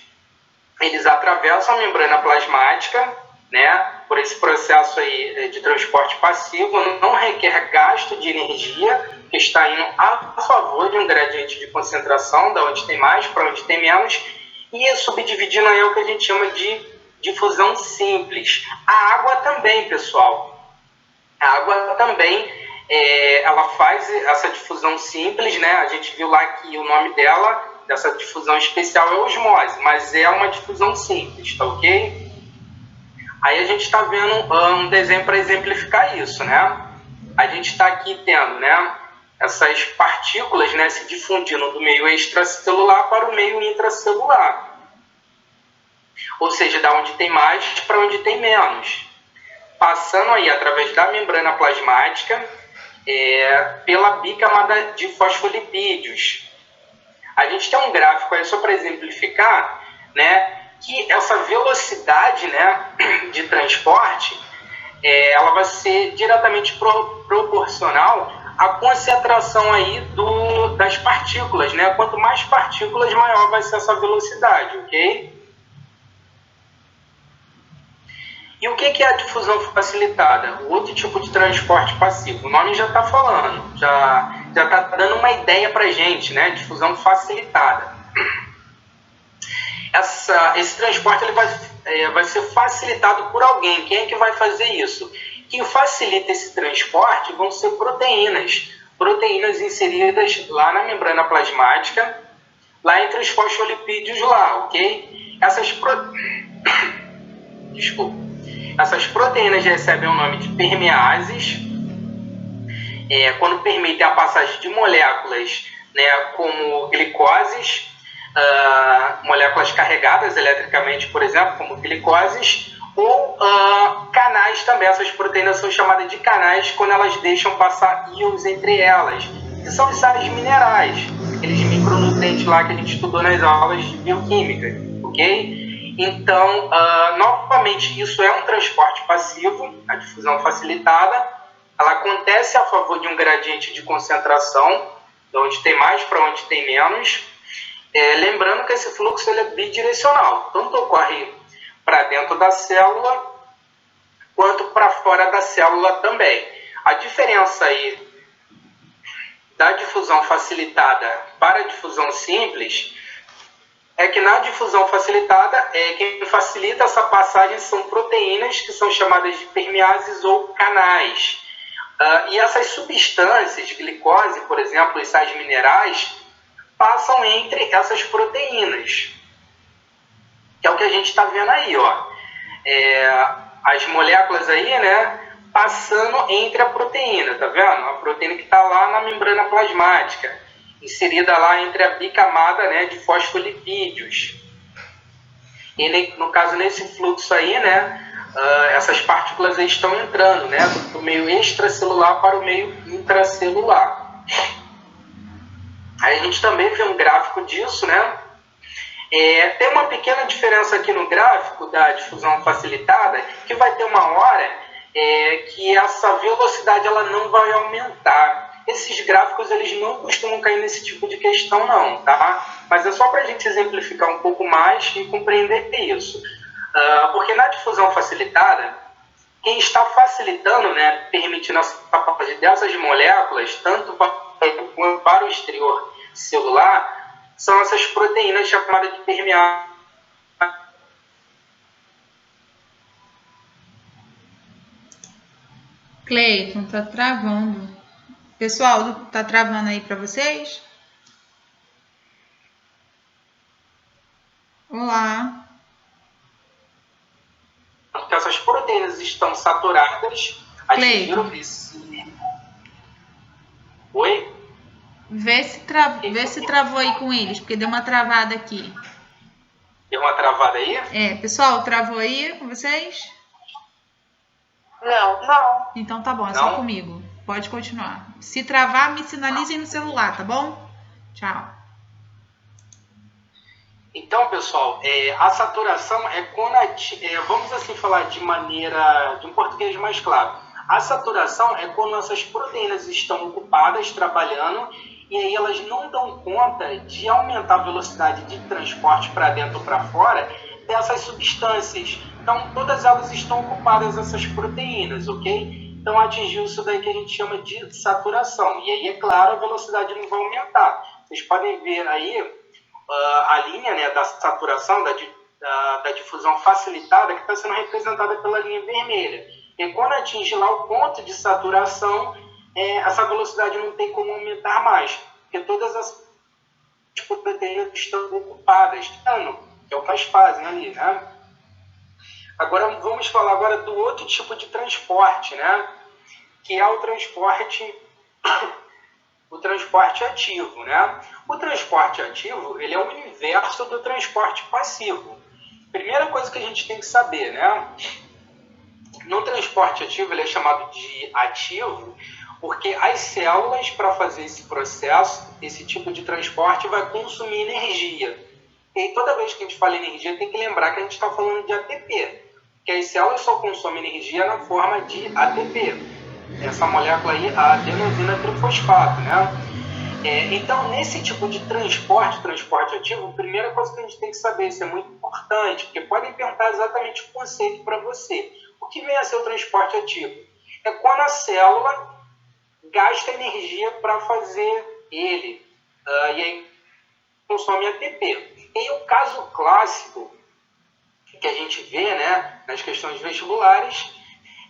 eles atravessam a membrana plasmática, né? Por esse processo aí de transporte passivo, não requer gasto de energia, que está indo a favor de um gradiente de concentração, da onde tem mais para onde tem menos, e subdividindo aí o que a gente chama de difusão simples. A água também, pessoal. A água também, ela faz essa difusão simples, né? A gente viu lá que o nome dela, dessa difusão especial, é osmose, mas é uma difusão simples, tá ok? Aí a gente está vendo um desenho para exemplificar isso, né? A gente está aqui tendo, né, essas partículas, né, se difundindo do meio extracelular para o meio intracelular. Ou seja, da onde tem mais para onde tem menos. Passando aí através da membrana plasmática, pela bicamada de fosfolipídios. A gente tem um gráfico aí só para exemplificar, né, que essa velocidade, né, de transporte, ela vai ser diretamente proporcional à concentração aí das partículas, né? Quanto mais partículas, maior vai ser essa velocidade, ok? E o que é a difusão facilitada? O outro tipo de transporte passivo. O nome já está falando, já está dando uma ideia para a gente, né? Difusão facilitada. Esse transporte ele vai ser facilitado por alguém. Quem é que vai fazer isso? Quem facilita esse transporte vão ser proteínas. Proteínas inseridas lá na membrana plasmática, lá entre os fosfolipídios lá, ok? Desculpa. Essas proteínas recebem o nome de permeases. Quando permitem a passagem de moléculas, né, como glicoses, moléculas carregadas eletricamente, por exemplo, como glicoses, ou canais também. Essas proteínas são chamadas de canais quando elas deixam passar íons entre elas, que são os sais minerais, aqueles micronutrientes lá que a gente estudou nas aulas de bioquímica, ok? Então, novamente, isso é um transporte passivo, a difusão facilitada. Ela acontece a favor de um gradiente de concentração, de onde tem mais para onde tem menos. Lembrando que esse fluxo ele é bidirecional, tanto ocorre para dentro da célula, quanto para fora da célula também. A diferença aí da difusão facilitada para a difusão simples é que na difusão facilitada, quem facilita essa passagem são proteínas que são chamadas de permeases ou canais. E essas substâncias, glicose, por exemplo, os sais minerais, passam entre essas proteínas, que é o que a gente está vendo aí, ó. As moléculas aí, né, passando entre a proteína, tá vendo? A proteína que está lá na membrana plasmática, inserida lá entre a bicamada, né, de fosfolipídios. E no caso, nesse fluxo aí, né, essas partículas aí estão entrando, né, do meio extracelular para o meio intracelular. Aí a gente também vê um gráfico disso, né? Tem uma pequena diferença aqui no gráfico da difusão facilitada, que vai ter uma hora que essa velocidade ela não vai aumentar. Esses gráficos eles não costumam cair nesse tipo de questão não, tá? Mas é só para a gente exemplificar um pouco mais e compreender isso. Porque na difusão facilitada, quem está facilitando, né, permitindo essa passagem dessas moléculas, tanto para o exterior celular, são essas proteínas chamadas de permeases. Cleiton, tá travando. Pessoal, tá travando aí para vocês? Olá. Porque essas proteínas estão saturadas. Cleiton. Oi? Vê se travou aí com eles, porque deu uma travada aqui. Deu uma travada aí? Pessoal, travou aí com vocês? Não. Então tá bom, é só comigo. Pode continuar. Se travar, me sinalizem no celular, tá bom? Tchau. Então, pessoal, a saturação é quando, vamos assim falar de um português mais claro. A saturação é quando essas proteínas estão ocupadas, trabalhando, e aí elas não dão conta de aumentar a velocidade de transporte para dentro ou para fora dessas substâncias. Então, todas elas estão ocupadas, essas proteínas, ok? Então, atingiu isso daí que a gente chama de saturação. E aí, é claro, a velocidade não vai aumentar. Vocês podem ver aí a linha, né, da saturação, da difusão facilitada, que está sendo representada pela linha vermelha. E quando atinge lá o ponto de saturação, essa velocidade não tem como aumentar mais, porque todas as proteínas estão ocupadas, que é o que elas fazem ali, né? Agora vamos falar agora do outro tipo de transporte, né? Que é o transporte ativo, né? O transporte ativo, ele é o inverso do transporte passivo. Primeira coisa que a gente tem que saber, né? No transporte ativo, ele é chamado de ativo porque as células, para fazer esse processo, esse tipo de transporte, vai consumir energia. E toda vez que a gente fala em energia, tem que lembrar que a gente está falando de ATP, que as células só consomem energia na forma de ATP. Essa molécula aí, a adenosina trifosfato, né? Então, nesse tipo de transporte ativo, a primeira coisa que a gente tem que saber, isso é muito importante, porque podem perguntar exatamente o conceito para você. O que vem a ser o transporte ativo? É quando a célula gasta energia para fazer ele, e aí consome ATP. E o caso clássico que a gente vê, né, nas questões vestibulares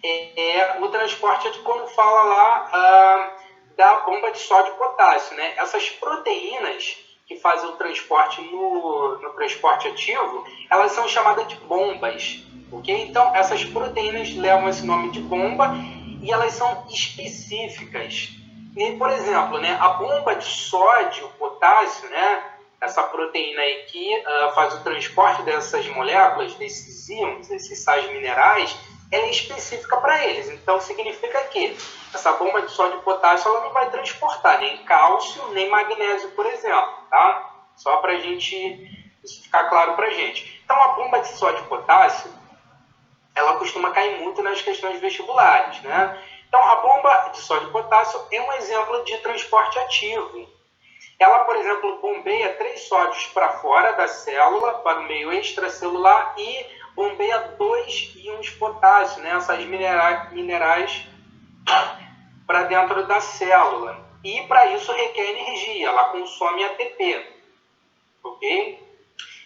é o transporte ativo, quando fala lá da bomba de sódio e potássio, né? Essas proteínas que fazem o transporte no transporte ativo, elas são chamadas de bombas, ok? Então, essas proteínas levam esse nome de bomba e elas são específicas. E, por exemplo, né, a bomba de sódio, potássio, né, essa proteína aí que faz o transporte dessas moléculas, desses íons, desses sais minerais, ela é específica para eles. Então, significa que essa bomba de sódio e potássio ela não vai transportar nem cálcio, nem magnésio, por exemplo, tá? Só para isso ficar claro para a gente. Então, a bomba de sódio e potássio, ela costuma cair muito nas questões vestibulares, né? Então, a bomba de sódio e potássio é um exemplo de transporte ativo. Ela, por exemplo, bombeia 3 sódios para fora da célula, para o meio extracelular, e bombeia 2 íons potássio, né? Essas minerais para dentro da célula. E para isso requer energia, ela consome ATP. Ok?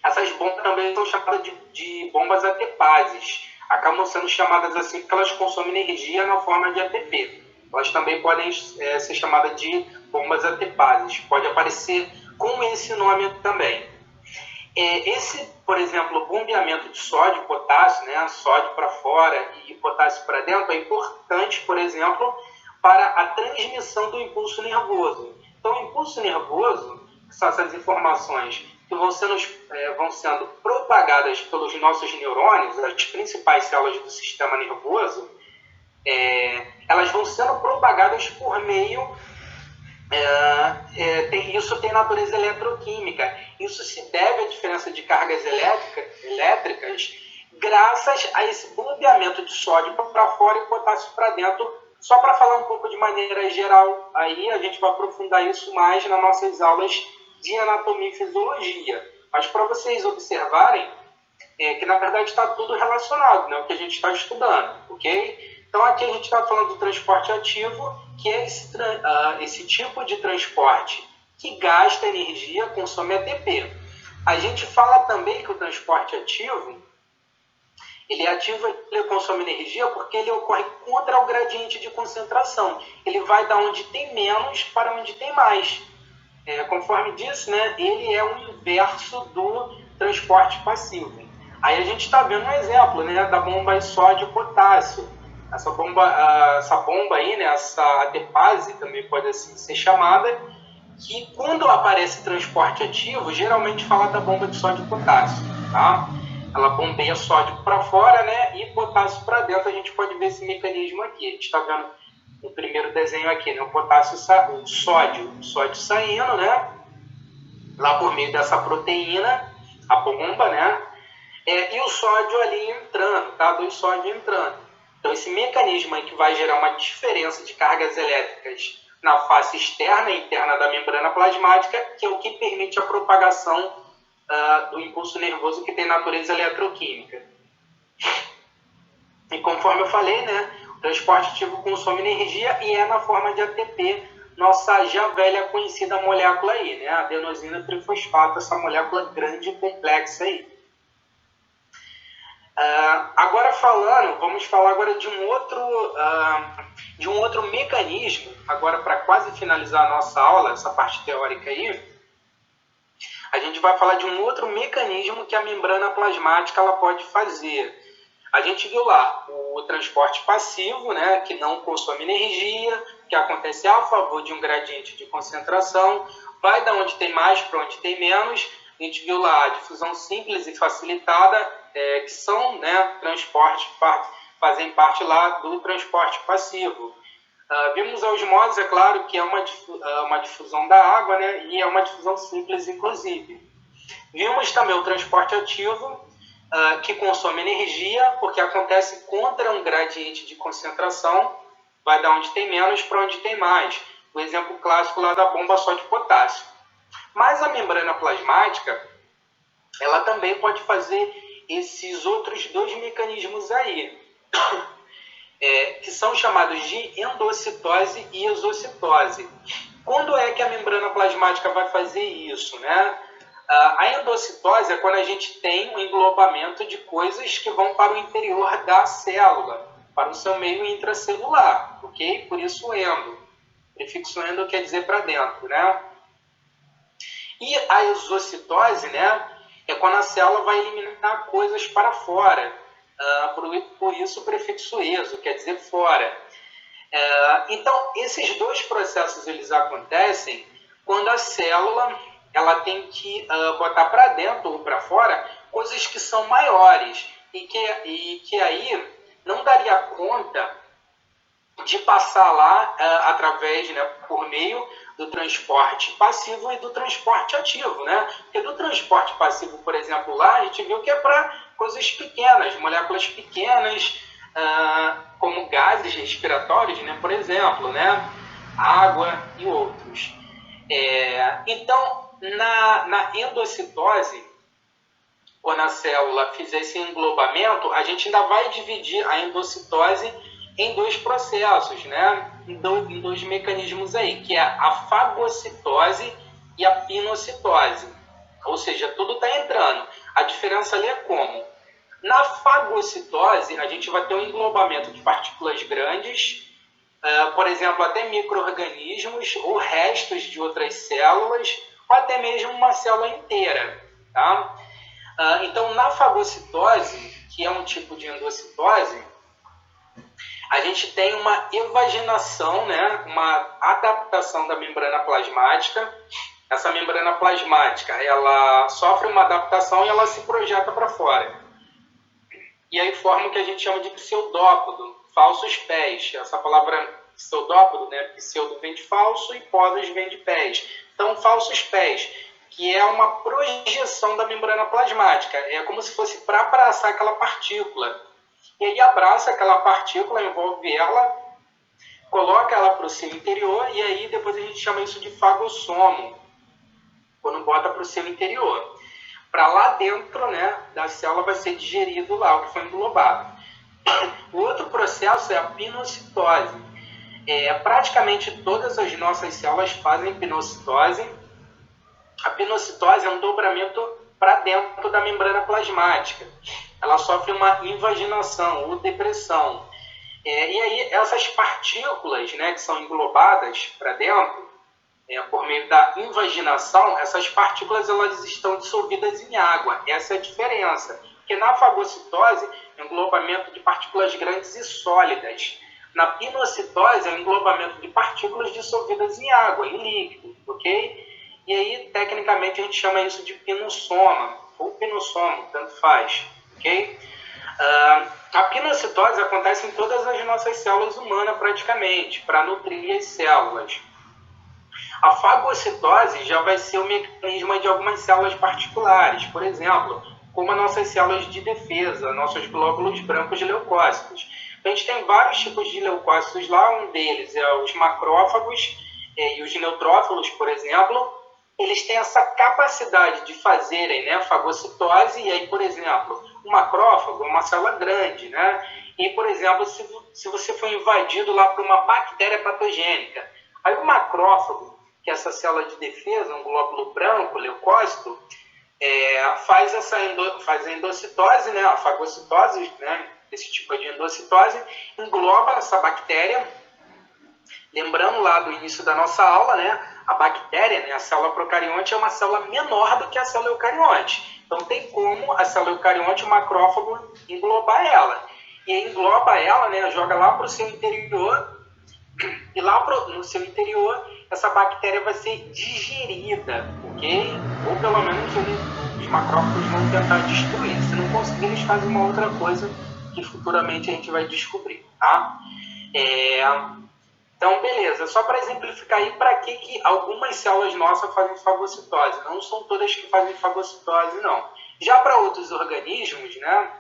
Essas bombas também são chamadas de bombas ATPases. Acabam sendo chamadas assim porque elas consomem energia na forma de ATP. Elas também podem ser chamadas de bombas ATPases. Pode aparecer com esse nome também. Esse, por exemplo, bombeamento de sódio e potássio, né, sódio para fora e potássio para dentro, é importante, por exemplo, para a transmissão do impulso nervoso. Então, o impulso nervoso, que são essas informações que vão sendo propagadas pelos nossos neurônios, as principais células do sistema nervoso, elas vão sendo propagadas por meio... isso tem natureza eletroquímica. Isso se deve à diferença de cargas elétricas graças a esse bombeamento de sódio para fora e potássio para dentro. Só para falar um pouco de maneira geral, aí a gente vai aprofundar isso mais nas nossas aulas de anatomia e fisiologia. Mas para vocês observarem que na verdade está tudo relacionado, né, o que a gente está estudando, ok? Então aqui a gente está falando do transporte ativo, que é esse tipo de transporte que gasta energia, consome ATP. A gente fala também que o transporte ativo, ele é ativo, ele consome energia porque ele ocorre contra o gradiente de concentração. Ele vai da onde tem menos para onde tem mais. Conforme disse, né, ele é o inverso do transporte passivo. Aí a gente está vendo um exemplo, né, da bomba de sódio e potássio. Essa bomba aí, né, essa ATPase também pode assim ser chamada, que quando aparece transporte ativo, geralmente fala da bomba de sódio e potássio, tá? Ela bombeia sódio para fora, né, e potássio para dentro. A gente pode ver esse mecanismo aqui. A gente está vendo no primeiro desenho aqui, né, o sódio saindo, né, lá por meio dessa proteína, a bomba, né, e o sódio ali entrando, tá? 2 sódios entrando. Então, esse mecanismo aí que vai gerar uma diferença de cargas elétricas na face externa e interna da membrana plasmática, que é o que permite a propagação do impulso nervoso que tem natureza eletroquímica. E conforme eu falei, né, o transporte ativo consome energia e é na forma de ATP, nossa já velha conhecida molécula aí, né, a adenosina trifosfato, essa molécula grande e complexa aí. Vamos falar agora de um outro mecanismo, agora para quase finalizar a nossa aula, essa parte teórica aí, a gente vai falar de um outro mecanismo que a membrana plasmática ela pode fazer. A gente viu lá o transporte passivo, né, que não consome energia, que acontece a favor de um gradiente de concentração, vai da onde tem mais para onde tem menos. A gente viu lá a difusão simples e facilitada, que são, né, fazem parte lá do transporte passivo. Vimos a osmose, é claro, que é uma difusão da água, né, e é uma difusão simples, inclusive. Vimos também o transporte ativo, que consome energia, porque acontece contra um gradiente de concentração, vai da onde tem menos para onde tem mais. O exemplo clássico lá da bomba sódio-potássio. Mas a membrana plasmática, ela também pode fazer esses outros 2 mecanismos aí, que são chamados de endocitose e exocitose. Quando é que a membrana plasmática vai fazer isso, né? A endocitose é quando a gente tem um englobamento de coisas que vão para o interior da célula, para o seu meio intracelular, ok? Por isso endo. O prefixo endo quer dizer para dentro, né? E a exocitose, né, é quando a célula vai eliminar coisas para fora. Por isso o prefixo exo, quer dizer fora. Então, esses dois processos eles acontecem quando a célula ela tem que botar para dentro ou para fora coisas que são maiores e que aí não daria conta de passar lá através, né, por meio do transporte passivo e do transporte ativo, né? Porque do transporte passivo, por exemplo, lá a gente viu que é para coisas pequenas, moléculas pequenas, como gases respiratórios, né, por exemplo, né, água e outros. Então, na endocitose, quando a célula fizer esse englobamento, a gente ainda vai dividir a endocitose em dois processos, né? Em dois mecanismos aí, que é a fagocitose e a pinocitose. Ou seja, tudo está entrando. A diferença ali é como? Na fagocitose, a gente vai ter um englobamento de partículas grandes, por exemplo, até micro-organismos ou restos de outras células, ou até mesmo uma célula inteira. Tá? Então, na fagocitose, que é um tipo de endocitose, a gente tem uma evaginação, né? Uma adaptação da membrana plasmática. Essa membrana plasmática, ela sofre uma adaptação e ela se projeta para fora. E aí forma o que a gente chama de pseudópodo, falsos pés. Essa palavra pseudópodo, né? Pseudo vem de falso e podos vem de pés. Então, falsos pés, que é uma projeção da membrana plasmática. É como se fosse para abraçar aquela partícula. E ele abraça aquela partícula, envolve ela, coloca ela para o seu interior e aí depois a gente chama isso de fagossomo, quando bota para o seu interior. Para lá dentro, né, da célula vai ser digerido lá o que foi englobado. O outro processo é a pinocitose. Praticamente todas as nossas células fazem pinocitose. A pinocitose é um dobramento para dentro da membrana plasmática. Ela sofre uma invaginação ou depressão. E aí essas partículas, né, que são englobadas para dentro, por meio da invaginação, essas partículas elas estão dissolvidas em água. Essa é a diferença. Porque na fagocitose é um englobamento de partículas grandes e sólidas. Na pinocitose é um englobamento de partículas dissolvidas em água, em líquido, ok? E aí, tecnicamente, a gente chama isso de pinossoma, ou pinossomo, tanto faz, ok? A pinocitose acontece em todas as nossas células humanas, praticamente, para nutrir as células. A fagocitose já vai ser o mecanismo de algumas células particulares, por exemplo, como as nossas células de defesa, nossos glóbulos brancos de leucócitos. Então, a gente tem vários tipos de leucócitos lá, um deles é os macrófagos e os neutrófilos, por exemplo. Eles têm essa capacidade de fazerem, né, fagocitose, e aí, por exemplo, o macrófago é uma célula grande, né? E, por exemplo, se você for invadido lá por uma bactéria patogênica, aí o macrófago, que é essa célula de defesa, um glóbulo branco, leucócito, faz a endocitose, né, a fagocitose, né, esse tipo de endocitose, engloba essa bactéria. Lembrando lá do início da nossa aula, né, a bactéria, né, a célula procarionte, é uma célula menor do que a célula eucarionte. Então, tem como a célula eucarionte, o macrófago, englobar ela. E aí engloba ela, né, joga lá para o seu interior, e lá no seu interior, essa bactéria vai ser digerida, ok? Ou pelo menos os macrófagos vão tentar destruir. Se não conseguir, eles fazem uma outra coisa que futuramente a gente vai descobrir, tá? Então, beleza. Só para exemplificar aí para que algumas células nossas fazem fagocitose. Não são todas que fazem fagocitose, não. Já para outros organismos, né,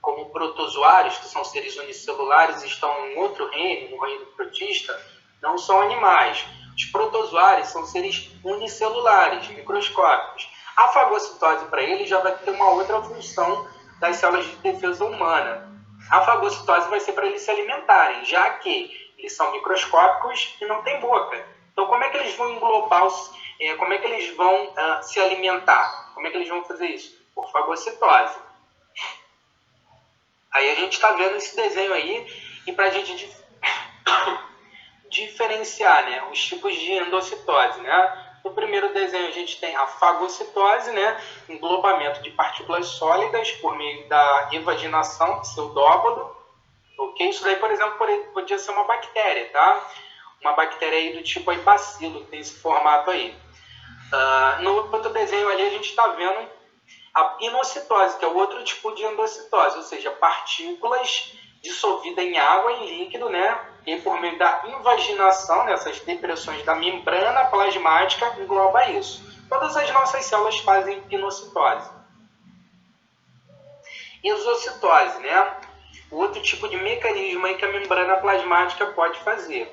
como protozoários, que são seres unicelulares e estão em outro reino, no reino protista, não são animais. Os protozoários são seres unicelulares, microscópicos. A fagocitose para eles já vai ter uma outra função das células de defesa humana. A fagocitose vai ser para eles se alimentarem, já que eles são microscópicos e não têm boca. Então, como é que eles vão englobar, como é que eles vão se alimentar? Como é que eles vão fazer isso? Por fagocitose. Aí a gente está vendo esse desenho aí, e para a gente diferenciar, né, os tipos de endocitose, né? No primeiro desenho a gente tem a fagocitose, né? Englobamento de partículas sólidas por meio da evaginação pseudópodo. Ok? Isso daí, por exemplo, podia ser uma bactéria, tá? Uma bactéria aí do tipo aí bacilo, que tem esse formato aí. No outro desenho ali a gente está vendo a pinocitose, que é o outro tipo de endocitose, ou seja, partículas dissolvidas em água, em líquido, né? E por meio da invaginação, nessas depressões da membrana plasmática, engloba isso. Todas as nossas células fazem pinocitose. Exocitose, né? Outro tipo de mecanismo aí que a membrana plasmática pode fazer.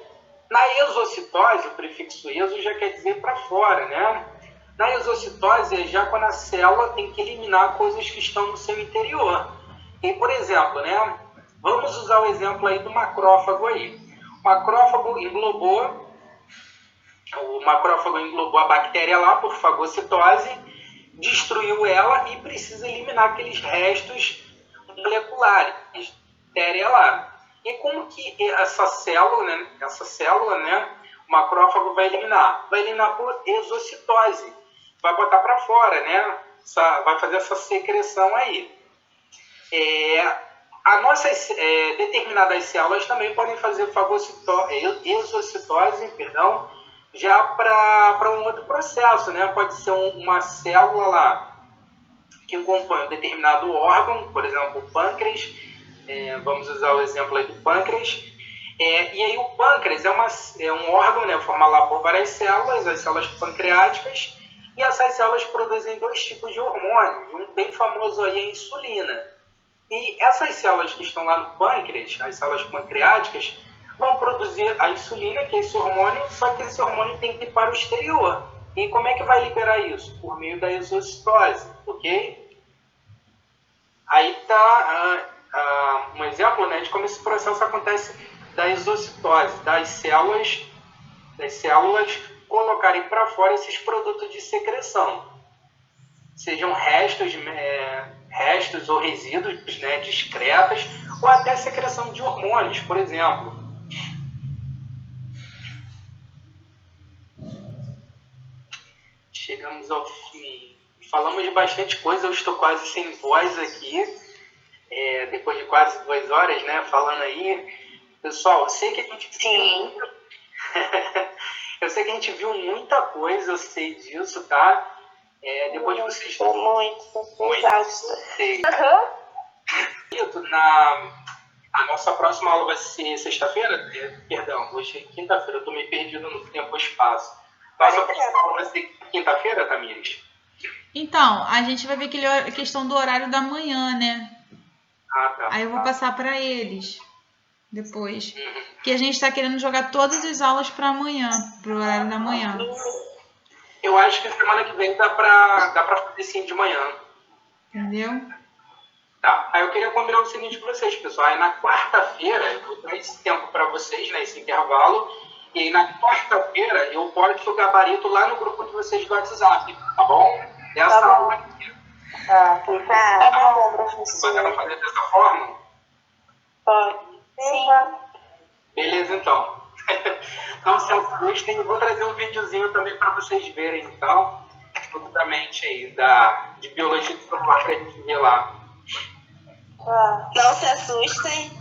Na exocitose, o prefixo exo já quer dizer para fora, né? Na exocitose é já quando a célula tem que eliminar coisas que estão no seu interior. E, por exemplo, né? Vamos usar o exemplo aí do macrófago aí. O macrófago englobou a bactéria lá por fagocitose, destruiu ela e precisa eliminar aqueles restos moleculares da bactéria lá. E como que essa célula, né, o macrófago vai eliminar? Vai eliminar por exocitose. Vai botar para fora, né? Vai fazer essa secreção aí. Determinadas células também podem fazer exocitose, já para um outro processo, né? Pode ser uma célula lá que compõe um determinado órgão, por exemplo, o pâncreas. Vamos usar o exemplo aí do pâncreas. E aí o pâncreas é um órgão, né, formado lá por várias células, as células pancreáticas, e essas células produzem dois tipos de hormônios, um bem famoso aí é a insulina. E essas células que estão lá no pâncreas, as células pancreáticas, vão produzir a insulina, que é esse hormônio, só que esse hormônio tem que ir para o exterior. E como é que vai liberar isso? Por meio da exocitose, ok? Aí está um exemplo, né, de como esse processo acontece da exocitose, das células colocarem para fora esses produtos de secreção, sejam restos ou resíduos, né, discretas, ou até secreção de hormônios, por exemplo. Chegamos ao fim. Falamos de bastante coisa, eu estou quase sem voz aqui, depois de quase 2 horas, né, falando aí. Pessoal, eu sei que a gente eu sei que a gente viu muita coisa, eu sei disso, tá? Depois de vocês... Muito exausta. A nossa próxima aula vai ser sexta-feira? Perdão, hoje é quinta-feira, eu estou meio perdido no tempo e espaço. Nossa próxima aula vai ser quinta-feira, Tamires? Então, a gente vai ver a questão do horário da manhã, né? Tá. Aí eu vou passar para eles depois. Que a gente está querendo jogar todas as aulas para amanhã, para o horário da manhã. Eu acho que semana que vem dá pra fazer sim de manhã. Entendeu? Tá. Aí eu queria combinar o seguinte com vocês, pessoal. Aí na quarta-feira, eu vou dar esse tempo para vocês, né, esse intervalo. E aí na quarta-feira eu posto o gabarito lá no grupo de vocês do WhatsApp, tá bom? Essa aula aqui. Tá bom, professor. Vai fazer dessa forma? Pode. Sim. Beleza, então. Então, se gostem, eu vou trazer um videozinho também para vocês verem, então, futuramente aí, de biologia do celular que a gente vê lá. Não se assustem.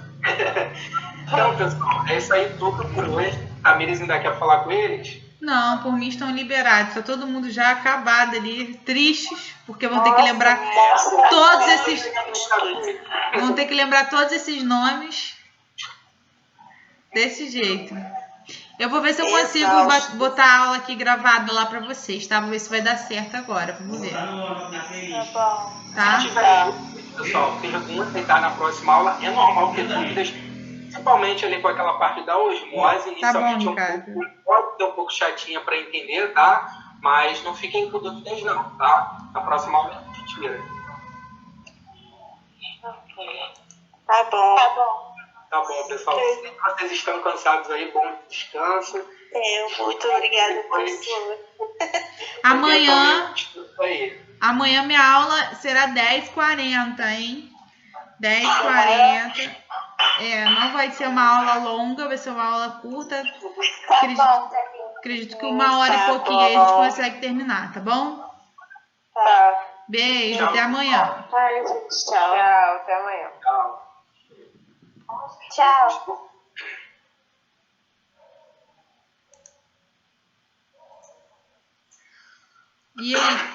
Então, pessoal, é isso aí tudo por hoje. A Miris ainda quer falar com eles? Não, por mim estão liberados. Tá todo mundo já acabado ali, tristes, porque vão ter que lembrar todos esses... Vão ter que lembrar todos esses nomes desse jeito. Eu vou ver se eu consigo botar a aula aqui gravada lá pra vocês, tá? Vou ver se vai dar certo agora. Vamos ver. Tá bom. Tá? Se tiver dúvida, pessoal, pergunta e tá na próxima aula. É normal ter dúvidas, principalmente ali com aquela parte da osmose. Inicialmente pode ser um pouco chatinha para entender, tá? Mas não fiquem com dúvidas não, tá? Na próxima aula a gente tira. Tá bom. Tá bom, pessoal. Se vocês estão cansados aí, bom descanso. Muito obrigada, professor. Amanhã minha aula será 10h40, hein? 10h40. Não vai ser uma aula longa, vai ser uma aula curta. Tá bom, Acredito que 1h e pouquinho aí a gente consegue terminar, tá bom? Tá. Beijo, até amanhã. Ai, gente, tchau. Tchau, até amanhã. Tchau. E aí,